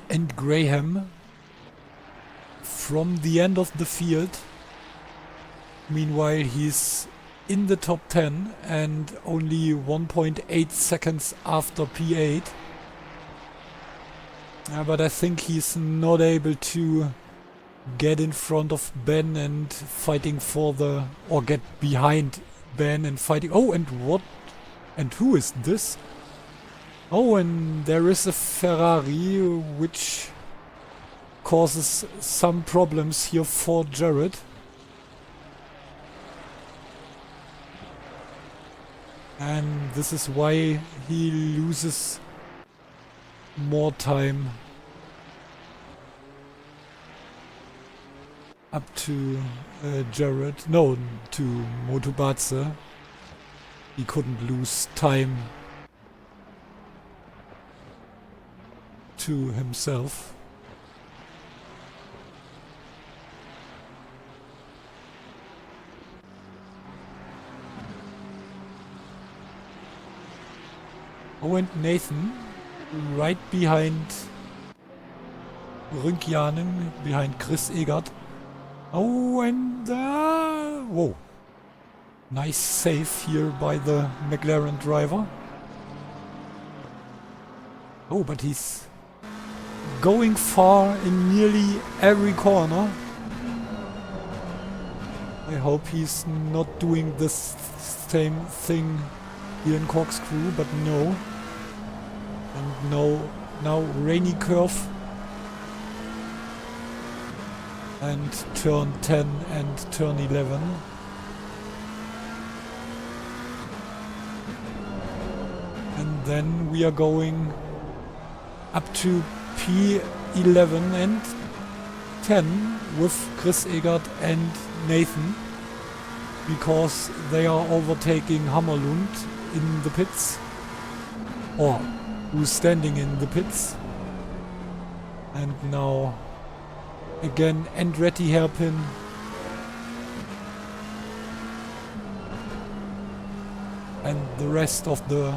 And Graham from the end of the field. Meanwhile, he's in the top 10 and only 1.8 seconds after P8. But I think he's not able to get in front of Ben and fighting for the... or get behind Ben and fighting... Oh, and what? And who is this? Oh, and there is a Ferrari which causes some problems here for Jared. And this is why he loses more time up to Jared. No, to Motobatze. He couldn't lose time to himself. Oh, and Nathan right behind Rünkjanen, behind Chris Egert. Oh, and whoa, nice save here by the McLaren driver. Oh, but he's going far in nearly every corner. I hope he's not doing this same thing here in Corkscrew, but no. And no, now rainy curve. And turn 10 and turn 11. And then we are going up to P11 and 10 with Chris Egert and Nathan, because they are overtaking Hammerlund in the pits, or who's standing in the pits. And now again Andretti hairpin. And the rest of the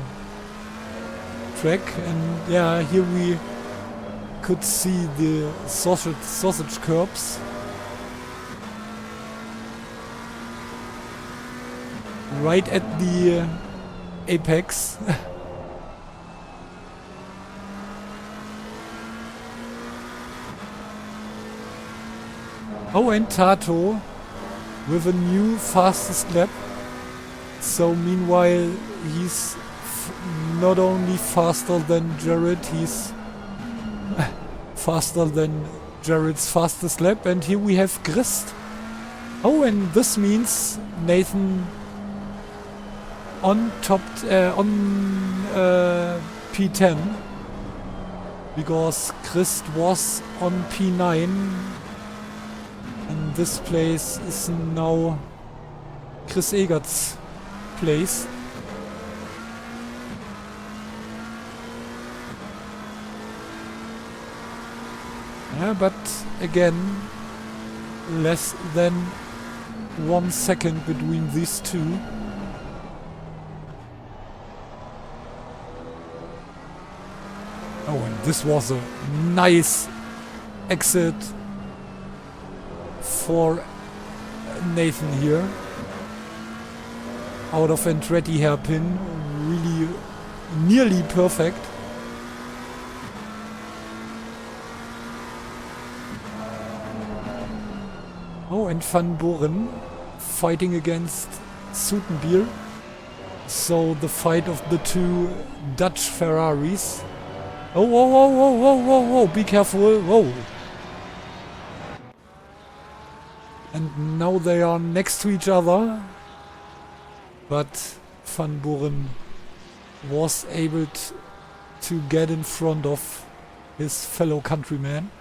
track, and yeah, here we could see the sausage curbs. Right at the apex. Oh, and Tato with a new fastest lap. So meanwhile, he's not only faster than Jared, he's faster than Jared's fastest lap. And here we have Grist. Oh, and this means Nathan on top, on P10. Because Grist was on P9. And this place is now Chris Egert's place. Yeah, but again, less than 1 second between these two. Oh, and this was a nice exit for Nathan here. Out of Andretti hairpin, really nearly perfect. Oh, and Van Boren fighting against Sutenbier. So the fight of the two Dutch Ferraris. Oh, whoa, whoa, whoa, whoa, whoa, whoa, be careful, whoa. And now they are next to each other. But Van Boren was able to get in front of his fellow countryman.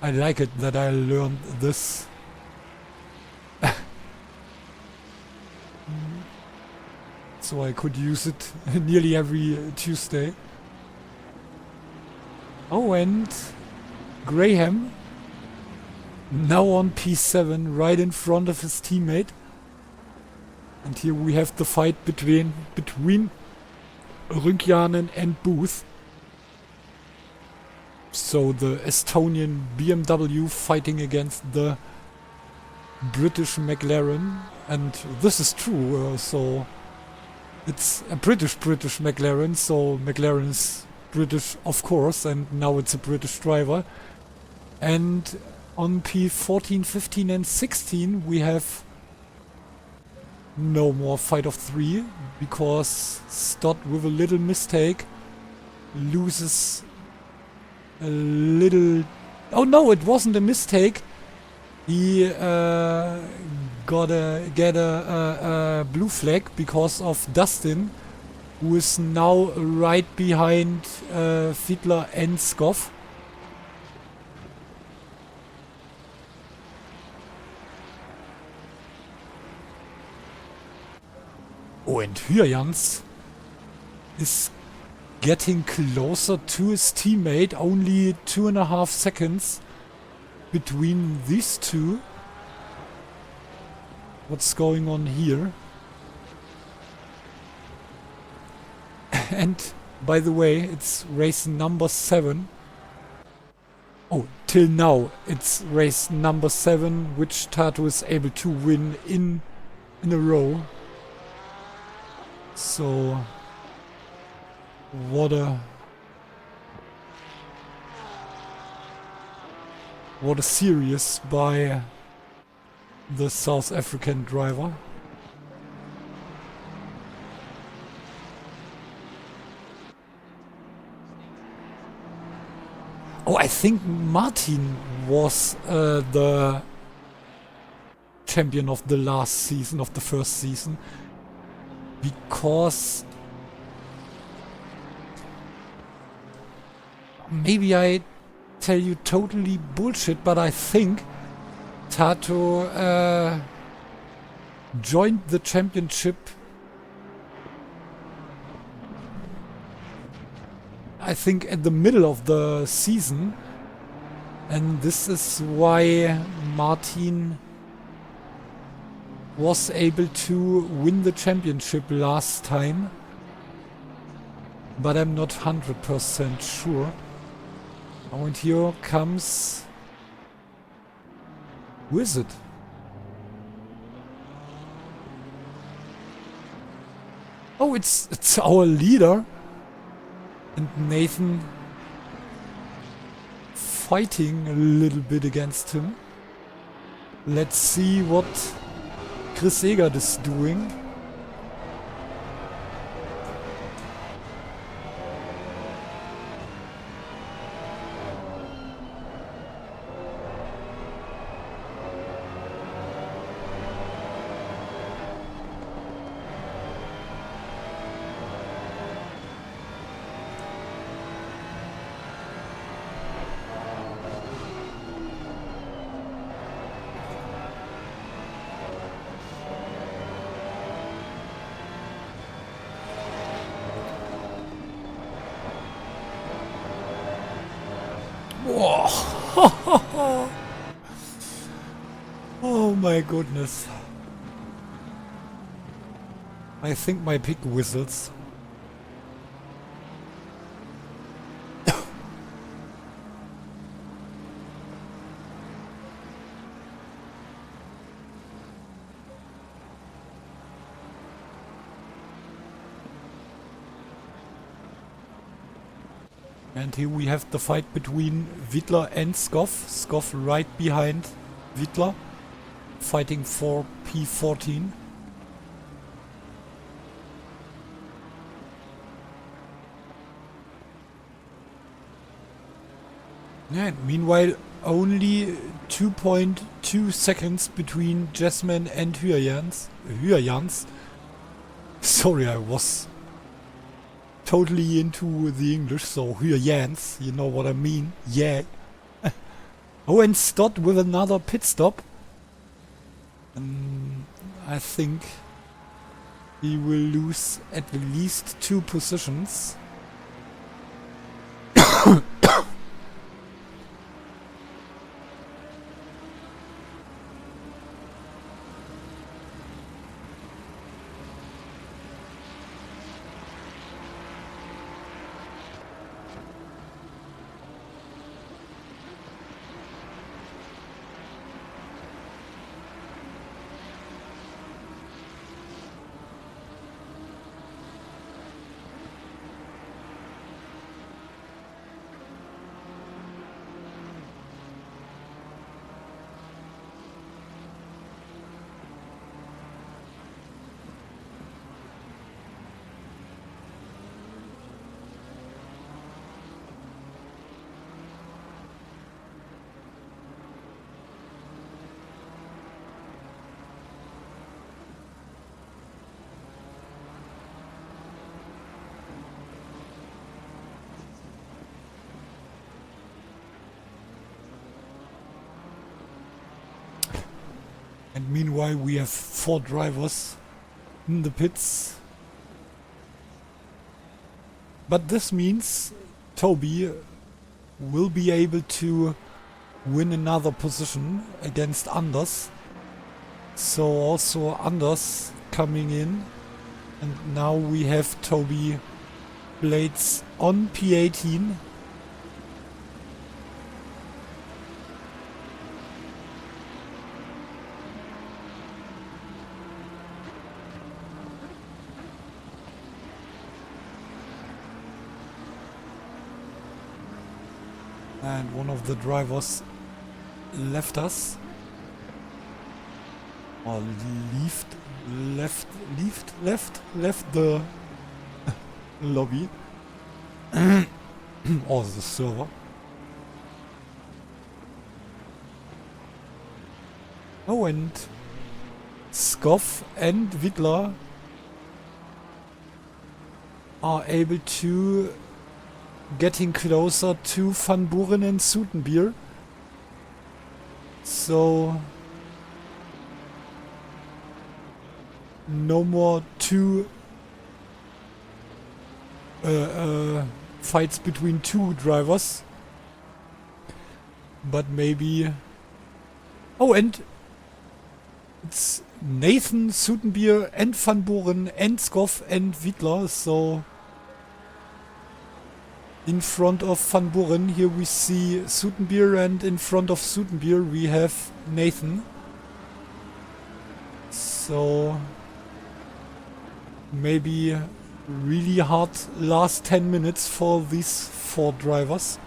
I like it that I learned this. So I could use it nearly every Tuesday. Oh, and Graham now on P7 right in front of his teammate. And here we have the fight between Rynkianen and Booth. So the Estonian BMW fighting against the British McLaren. And this is true, so it's a British McLaren, so McLaren is British of course, and now it's a British driver. And on P14, 15 and 16 we have no more fight of 3, because Stott with a little mistake loses a little... Oh no, it wasn't a mistake. He got a blue flag because of Dustin, who is now right behind Fiedler and Skoff. Oh, and Hyjans is getting closer to his teammate, only 2.5 seconds between these two. What's going on here? And by the way, it's race number 7. Oh, till now it's race number 7, which Tato is able to win in a row. So what a series by the South African driver. Oh, I think Martin was the champion of the last season, of the first season. Because maybe I tell you totally bullshit, but I think Tato joined the championship, I think, at the middle of the season, and this is why Martin was able to win the championship last time. but I'm not 100% sure. Oh, and here comes... Who is it? Oh, it's our leader. And Nathan fighting a little bit against him. Let's see what Chris Egert is doing. Whoa. Oh my goodness. I think my pig whistles. And here we have the fight between Wittler and Skoff. Skoff right behind Wittler, fighting for P14. And meanwhile, only 2.2 seconds between Jasmine and Hyajans. Sorry, I was totally into the English, so Hyajans, you know what I mean? Yeah. Oh, and Stott with another pit stop. I think he will lose at least 2 positions. And meanwhile we have 4 drivers in the pits. But this means Toby will be able to win another position against Anders. So also Anders coming in. And now we have Toby blades on P18. And one of the drivers left us. Or left the lobby. Or the server. Oh, and Skoff and Wittler are able to getting closer to Van Buren and Soetenbier. So no more 2 fights between 2 drivers. But maybe... Oh, and it's Nathan, Soetenbier and Van Buren and Skoff and Wittler, so in front of Van Buren. Here we see Soetenbier, and in front of Soetenbier we have Nathan. So maybe really hard last 10 minutes for these 4 drivers.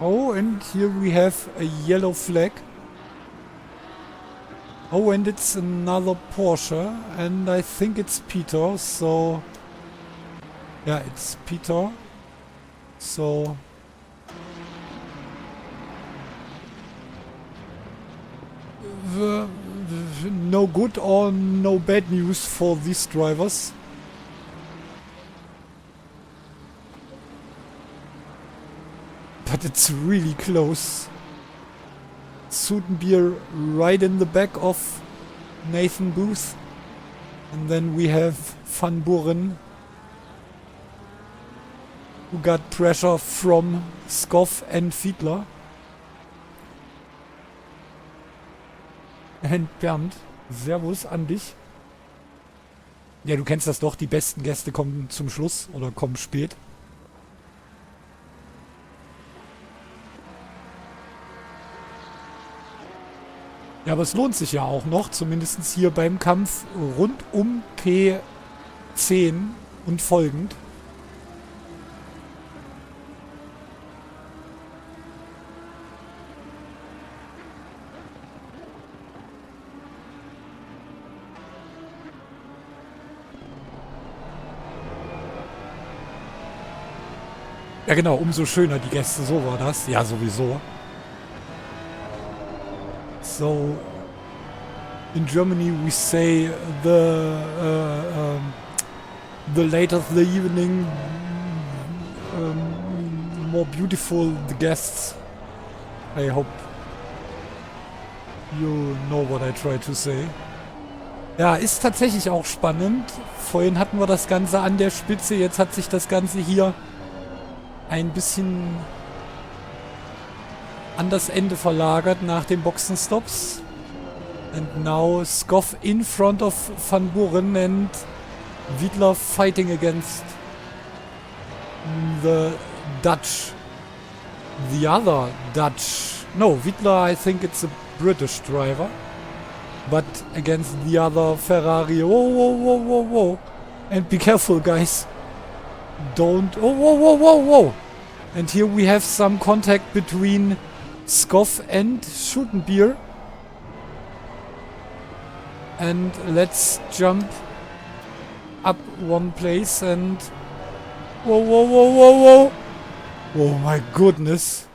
Oh, and here we have a yellow flag. Oh, and it's another Porsche, and I think it's Peter, so... Yeah, it's Peter. So... no good or no bad news for these drivers. But it's really close. Soetenbier right in the back of Nathan Booth. And then we have Van Buren, who got pressure from Skoff and Fiedler. And Bernd, Servus an dich. Ja, du kennst das doch, die besten Gäste kommen zum Schluss oder kommen spät. Ja, aber es lohnt sich ja auch noch, zumindest hier beim Kampf rund um P10 und folgend. Ja genau, umso schöner die Gäste, so war das. Ja, sowieso. So, in Germany we say the later the evening, more beautiful the guests. I hope you know what I try to say. Ja, ist tatsächlich auch spannend. Vorhin hatten wir das Ganze an der Spitze, jetzt hat sich das Ganze hier ein bisschen an das Ende verlagert nach den Boxenstops. And now Skoff in front of Van Buren and Fiedler fighting against the Dutch. The other Dutch. No, Fiedler, I think it's a British driver. But against the other Ferrari. Whoa, whoa, whoa, whoa, whoa. And be careful, guys. Don't... Oh, whoa, whoa, whoa, whoa. And here we have some contact between Skoff and Soetenbier. And let's jump up one place and... Whoa, whoa, whoa, whoa, whoa! Oh my goodness!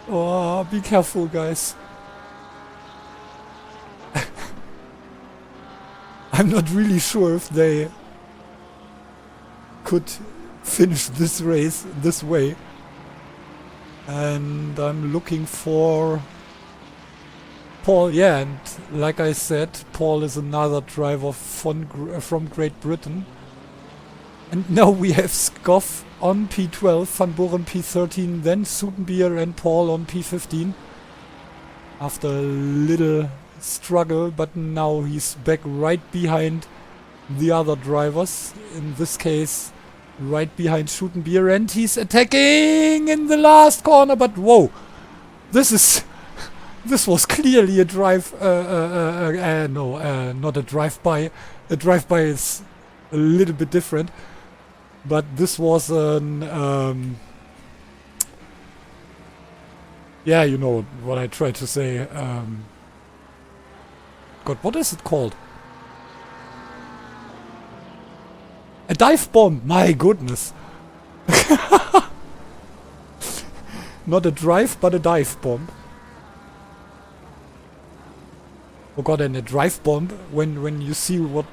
Oh, be careful, guys. I'm not really sure if they could finish this race this way. And I'm looking for Paul. Yeah, and like I said, Paul is another driver from Great Britain. And now we have Skoff on P12, Van Buren P13, then Soetenbier and Paul on P15. After a little struggle, but now he's back right behind the other drivers. In this case, right behind Soetenbier, and he's attacking in the last corner, but whoa! This was clearly a drive, not a drive-by. A drive-by is a little bit different. But this was an, yeah, you know what I tried to say. God, what is it called? A dive bomb, my goodness. Not a drive, but a dive bomb. Oh god, and a drive bomb, when you see what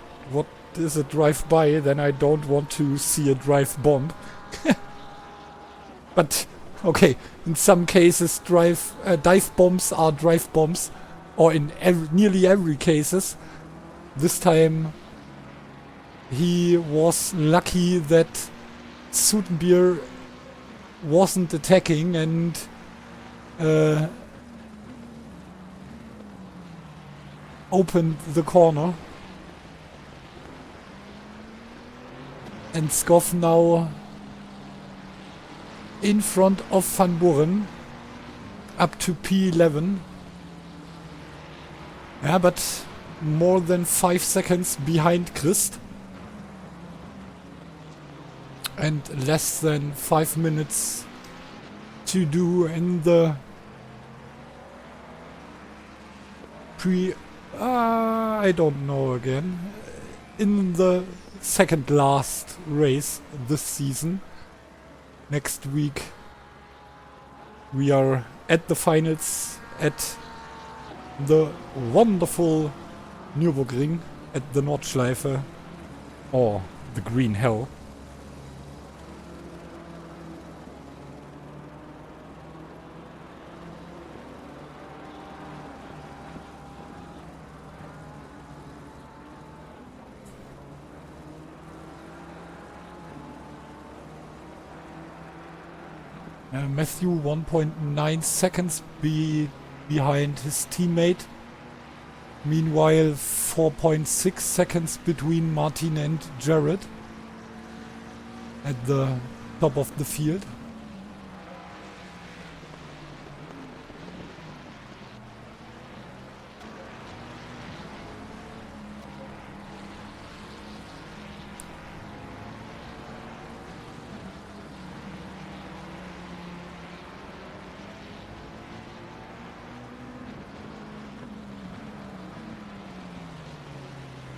is a drive-by, then I don't want to see a drive bomb. But, okay, in some cases dive bombs are drive bombs, or in nearly every cases. This time he was lucky that Soetenbier wasn't attacking, and opened the corner. And Skoff now in front of Van Buren up to P11. Yeah, but more than 5 seconds behind Christ. And less than 5 minutes to do in the I don't know again. In the second last race this season. Next week we are at the finals at the wonderful Nürburgring at the Nordschleife, or the Green Hell. Matthew 1.9 seconds behind his teammate. Meanwhile, 4.6 seconds between Martin and Jared at the top of the field.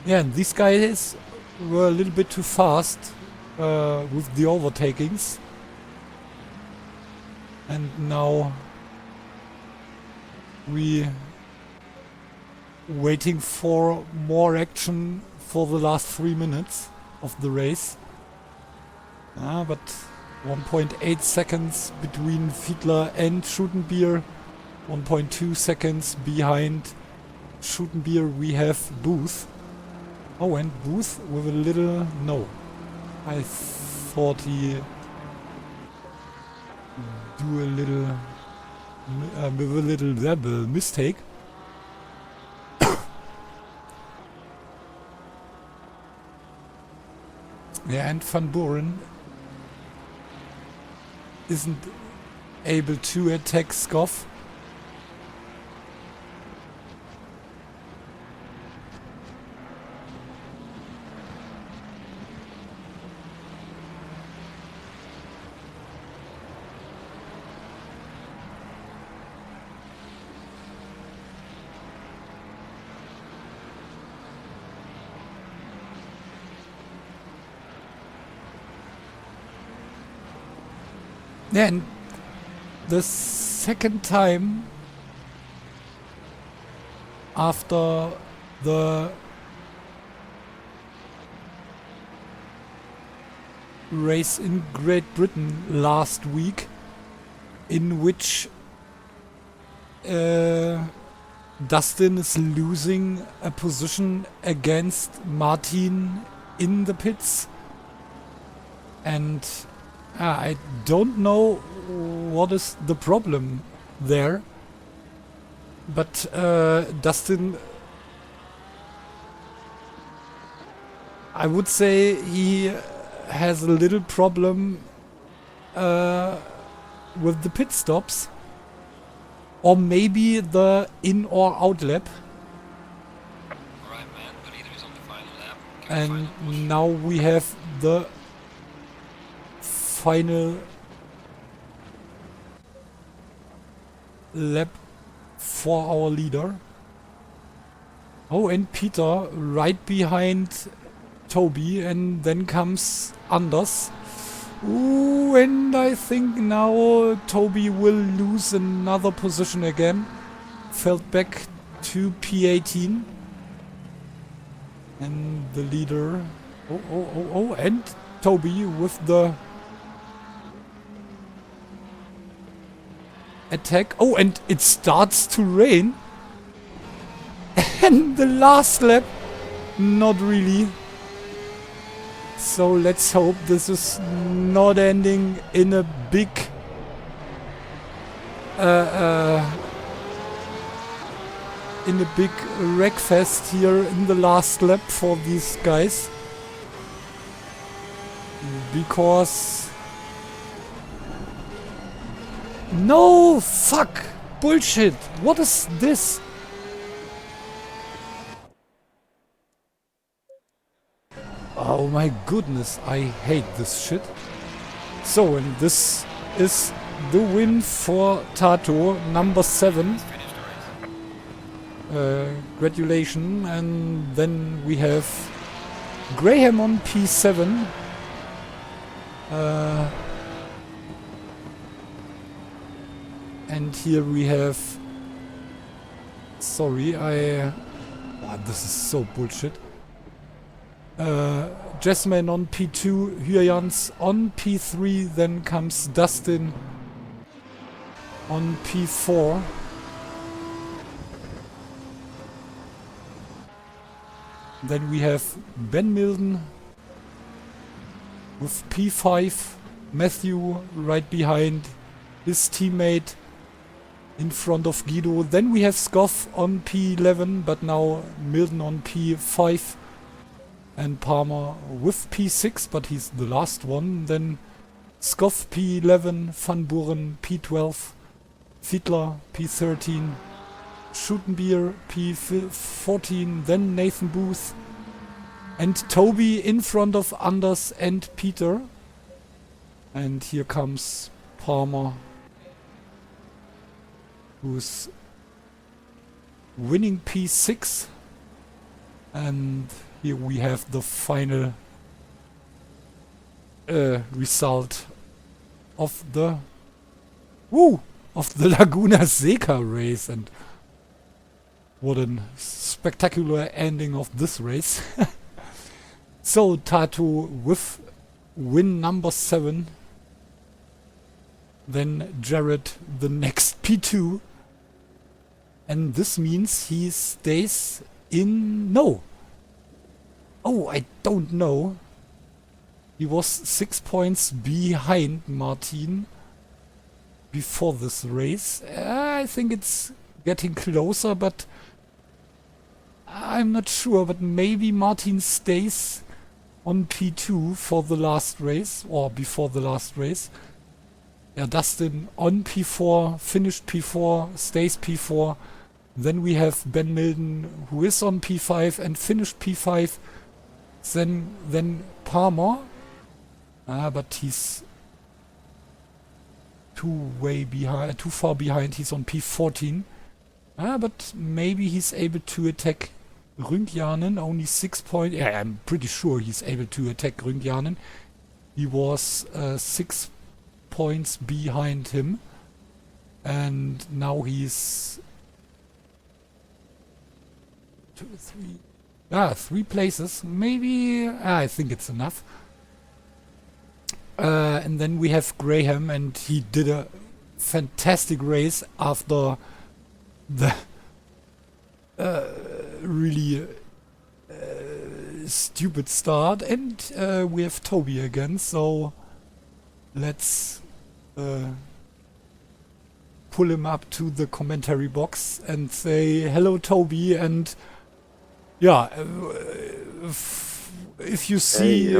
Yeah, and these guys were a little bit too fast with the overtakings. And now we waiting for more action for the last 3 minutes of the race. But 1.8 seconds between Fiedler and Schuttenbier. 1.2 seconds behind Schuttenbier we have Booth. Oh, and Booth with a little... no. I thought he do a little... with a little mistake. Yeah, and Van Buren isn't able to attack Skoff. Then the second time after the race in Great Britain last week, in which Dustin is losing a position against Martin in the pits, and I don't know what is the problem there, but Dustin, I would say he has a little problem with the pit stops, or maybe the in or out lap. Right, man. The leader is on the final lap. And now we have the final lap for our leader. Oh, and Peter right behind Toby, and then comes Anders. Ooh, and I think now Toby will lose another position again. Fell back to P18. And the leader... Oh, and Toby with the attack. Oh, and it starts to rain. And the last lap, not really. So let's hope this is not ending in a big in a big wreck fest here in the last lap for these guys. Because... No! Fuck! Bullshit! What is this? Oh my goodness, I hate this shit. So, and this is the win for Tato, number 7. Congratulations. And then we have Graham on P7. And here we have... Sorry, oh, this is so bullshit. Jasmine on P2, Hyans on P3, then comes Dustin on P4. Then we have Ben Milden with P5, Matthew right behind his teammate in front of Guido. Then we have Scoff on P11, but now Milden on P5. And Palmer with P6, but he's the last one. Then Scoff P11, Van Buren P12, Fiedler P13, Schutenbier P14, then Nathan Booth and Toby in front of Anders and Peter. And here comes Palmer, who's winning P6. And here we have the final result of the Laguna Seca race, and what a spectacular ending of this race. So Tato with win number 7, then Jared the next P2, and this means he stays in... Oh, I don't know. He was 6 points behind Martin before this race. I think it's getting closer, but I'm not sure. But maybe Martin stays on P2 for the last race, or before the last race. Yeah, Dustin on P4, finished P4, stays P4. Then we have Ben Milden, who is on P5 and finished P5. Then Palmer, but he's too far behind. He's on P14. But maybe he's able to attack Rüngjanen. Only 6 points. Yeah, I'm pretty sure he's able to attack Rüngjanen. He was 6 points behind him, and now he's 2, 3. 3 places. Maybe... I think it's enough. And then we have Graham, and he did a fantastic race after the really stupid start. And we have Toby again, so let's pull him up to the commentary box and say hello, Toby. And yeah, if you see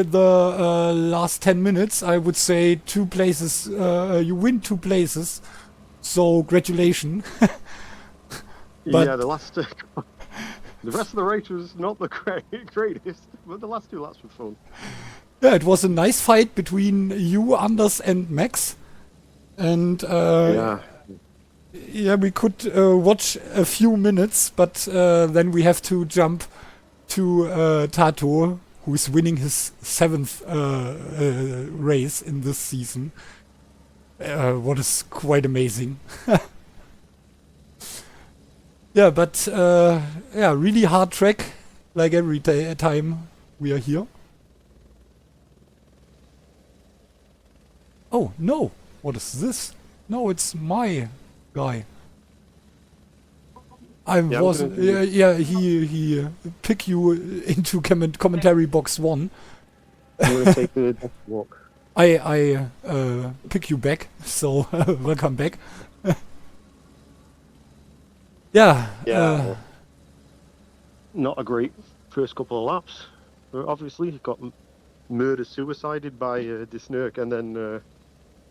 the last 10 minutes, I would say 2 places. You win 2 places, so congratulations. Yeah, the last the rest of the race was not the greatest, but the last 2 laps were fun. Yeah, it was a nice fight between you, Anders, and Max, and yeah, we could watch a few minutes, but then we have to jump to Tato, who is winning his 7th race in this season. What is quite amazing. Yeah, but yeah, really hard track, like every time we are here. Oh no, what is this? No, it's my guy. He pick you into commentary box 1. I'm gonna take the walk. I pick you back, so welcome back. Yeah. Yeah. Not a great first couple of laps. Obviously, got murder-suicided by Disnerk and then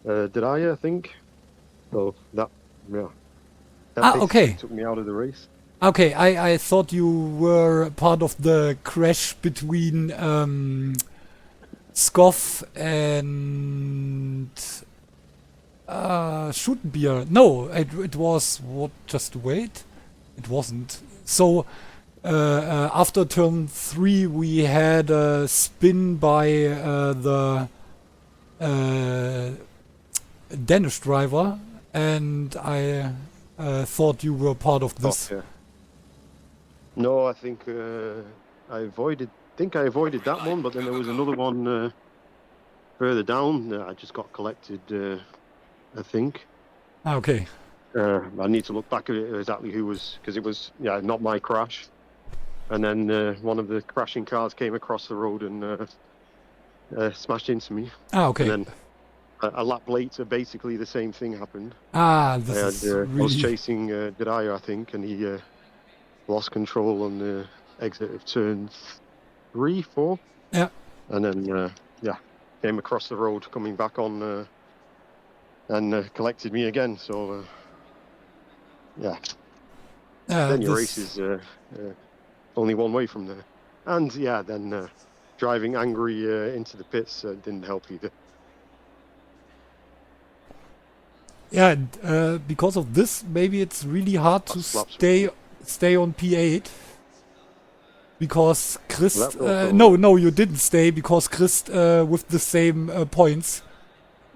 Diraya, I think. So that, yeah, that basically Okay. took me out of the race. Okay, I thought you were part of the crash between Scoff and Schuttenbier. No, it was what? Just wait. It wasn't. So after turn 3, we had a spin by the uh, Danish driver, and I thought you were part of Oh, this. yeah. No, I think I avoided that one, but then there was another one further down. I just got collected, I think. Okay. I need to look back at it exactly who was, because it was, yeah, not my crash. And then one of the crashing cars came across the road and smashed into me. Okay. And then a lap later, basically the same thing happened. This is I was really... chasing Diraya, I think, and he lost control on the exit of turn 3, 4. Yeah. And then, yeah, came across the road coming back on and collected me again. So, yeah, then your race is only one way from there. And, yeah, then driving angry into the pits didn't help either. Yeah, and because of this, maybe it's really hard to Slaps. stay on P8. Because Christ... Also, no, you didn't stay, because Christ with the same points.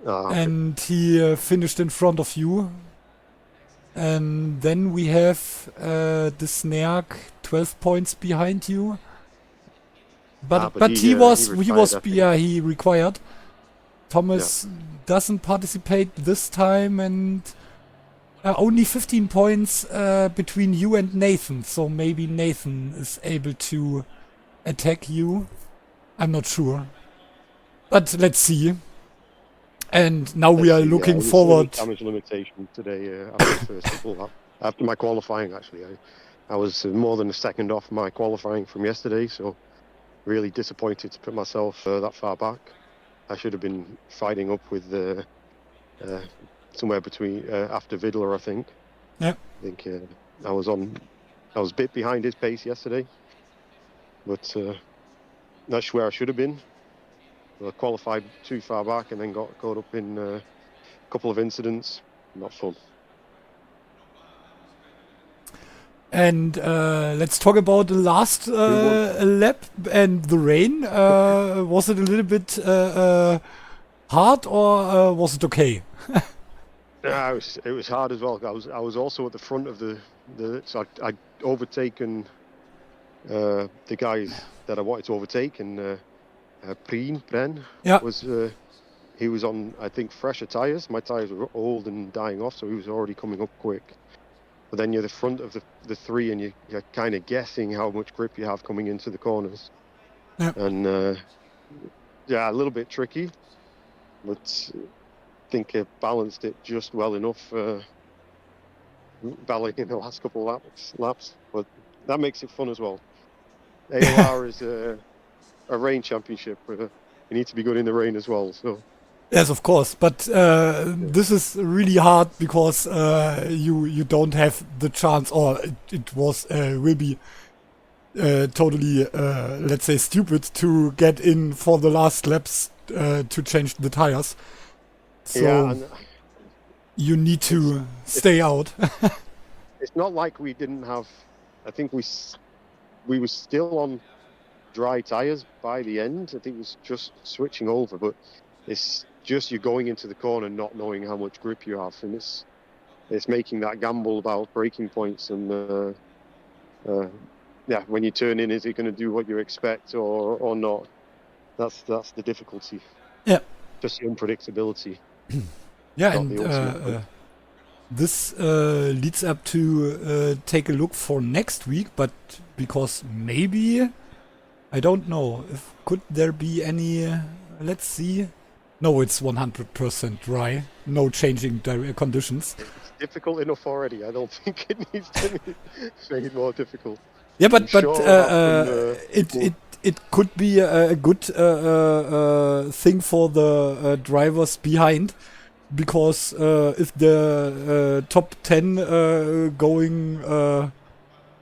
okay. And he finished in front of you. And then we have the Snark 12 points behind you. But he retired, he required. Thomas doesn't participate this time, and only 15 points between you and Nathan. So maybe Nathan is able to attack you. I'm not sure. But let's see. And now we are looking forward. Damage limitation today after the first couple lap. After my qualifying, actually, I was more than a second off my qualifying from yesterday, so really disappointed to put myself that far back. I should have been fighting up with somewhere between after Vidler, I think. Yeah. I think I was a bit behind his pace yesterday, but that's where I should have been. I qualified too far back and then got caught up in a couple of incidents. Not fun. And let's talk about the last lap and the rain. Was it a little bit hard, or was it okay? It was hard as well. I was also at the front of the so I'd overtaken the guys that I wanted to overtake, and Bren was he was on, I think, fresher tires. My tires were old and dying off, so he was already coming up quick. But then you're the front of the three, and you're kind of guessing how much grip you have coming into the corners. Yeah. And yeah, a little bit tricky, but I think I balanced it just well enough. Battling in the last couple of laps, but that makes it fun as well. AOR is a rain championship. You need to be good in the rain as well. So. Yes, of course, but this is really hard because you don't have the chance, or it will be totally, let's say, stupid to get in for the last laps to change the tires. So yeah, you need to stay out. It's not like we didn't have. I think we were still on dry tires by the end. I think it was just switching over, but it's just you're going into the corner not knowing how much grip you have, and it's making that gamble about braking points, and yeah, when you turn in, is it going to do what you expect or not? That's the difficulty. Yeah, just the unpredictability. Yeah, and this leads up to take a look for next week, but because maybe, I don't know, could there be any, let's see. No, it's 100% dry. No changing conditions. difficult enough already. I don't think it needs to be made more difficult. Yeah, I'm but sure I'll have it could be a good thing for the drivers behind, because if the top 10 going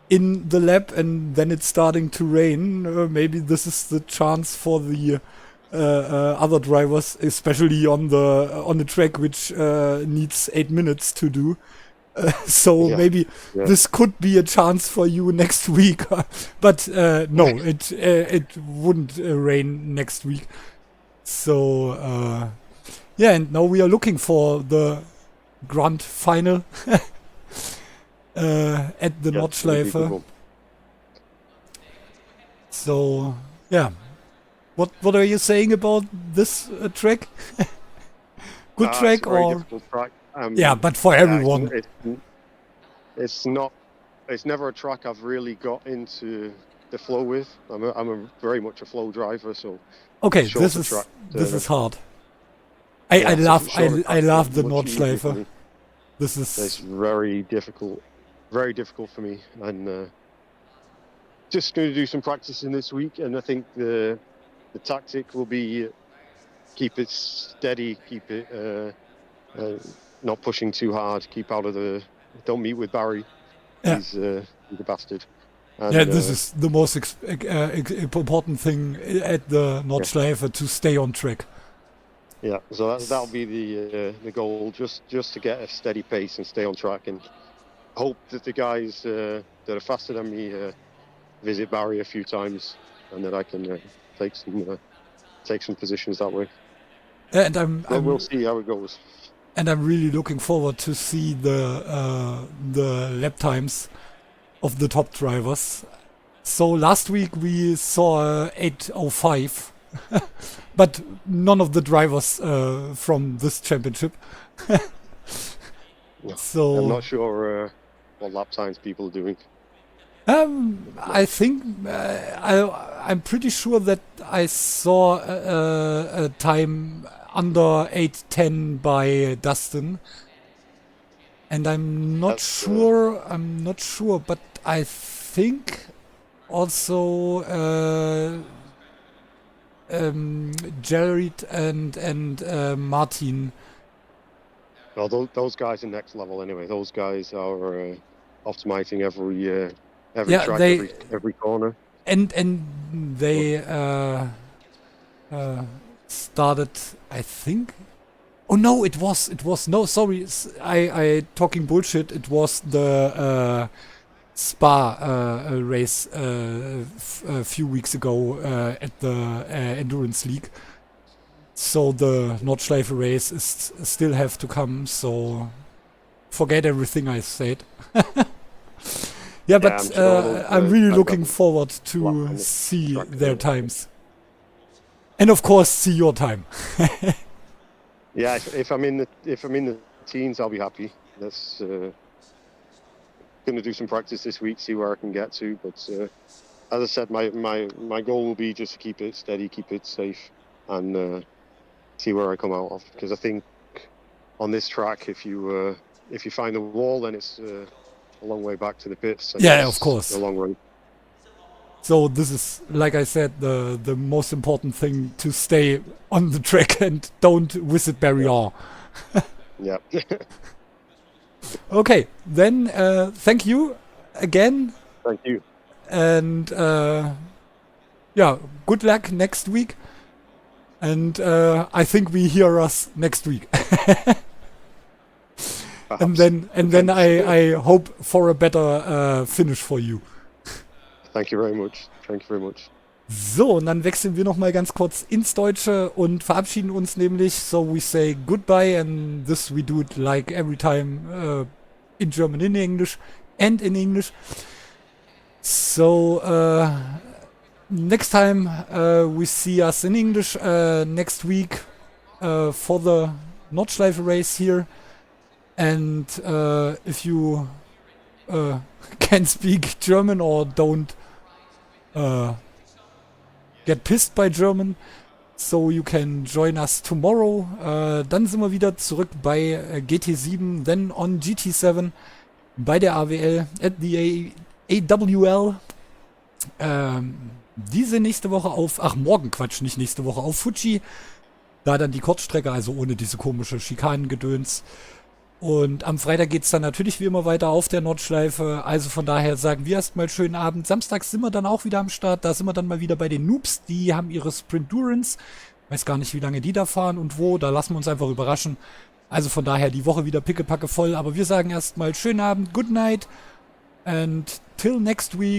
in the lap and then it's starting to rain, maybe this is the chance for the other drivers, especially on the track which needs 8 minutes to do. So Yeah, maybe yeah. this could be a chance for you next week, but no, it wouldn't rain next week. So yeah, and now we are looking for the grand final at the Yeah, it'll be a good Nordschleife. one. So yeah, what are you saying about this track? Good It's track a very or difficult track. yeah, but for Yeah, everyone. it's not. It's never a track I've really got into the flow with. I'm a very much a flow driver, so Okay, shorter track. this is hard. I Yeah, so love shorter I tracks love the are much easier for Nordschleife. me. This It's is very difficult for me, and just going to do some practicing this week. And I think the tactic will be keep it steady, keep it not pushing too hard, keep out of the. Don't meet with Barry. yeah. He's a bastard. Yeah, And this is the most important thing at the yeah, Nordschleife, to stay on track. yeah. So that'll be the goal, just to get a steady pace and stay on track, and hope that the guys that are faster than me visit Barry a few times, and that I can take some positions that way. And But we'll see how it goes. I'm really looking forward to see the lap times of the top drivers. So last week we saw 8:05, but none of the drivers from this championship. Yeah. So I'm not sure what lap times people are doing. I think I'm pretty sure that I saw a time under 8:10 by Dustin, and I'm not That's sure. I'm not sure, but I think also Jared and Martin. well, those guys are next level anyway. Those guys are optimizing every Yeah, track, they every corner. and they started, I think. Oh no, it was no, sorry, I talking bullshit. It was the Spa race a few weeks ago at the Endurance League. So the Nordschleife race is still have to come. So forget everything I said. Yeah, but I'm sure those I'm really guys looking have forward lap to on the see track their there. times, and of course see your time. Yeah, if I'm in the teens, I'll be happy. That's going to do some practice this week, see where I can get to. But as I said, my goal will be just to keep it steady, keep it safe, and see where I come out of. Because I think on this track, if you find the wall, then it's a long way back to the pits. And Yeah, of it's course. a long way. So this is, like I said, the most important thing, to stay on the track and don't visit Barrier. Yeah. Okay, then thank you again, Thank you. and yeah, good luck next week. And I think we hear us next week. And then I hope for a better finish for you. Thank you very much. Thank you very much. So, und dann wechseln wir nochmal ganz kurz ins Deutsche und verabschieden uns nämlich. So we say goodbye, and this we do it like every time in German, in English, and in English. So next time we see us in English next week for the Nordschleife race here. And if you can speak German or don't get pissed by German, So you can join us tomorrow. Dann sind wir wieder zurück bei GT7, then on GT7, bei der AWL, at the AWL. Diese nächste Woche morgen Quatsch, nicht nächste Woche, auf Fuji. Da dann die Kurzstrecke, also ohne diese komische Schikanengedöns. Und am Freitag geht es dann natürlich wie immer weiter auf der Nordschleife. Also von daher sagen wir erstmal schönen Abend. Samstags sind wir dann auch wieder am Start. Da sind wir dann mal wieder bei den Noobs. Die haben ihre Sprintdurance. Weiß gar nicht, wie lange die da fahren und wo. Da lassen wir uns einfach überraschen. Also von daher die Woche wieder pickepacke voll. Aber wir sagen erstmal schönen Abend, good night and till next week.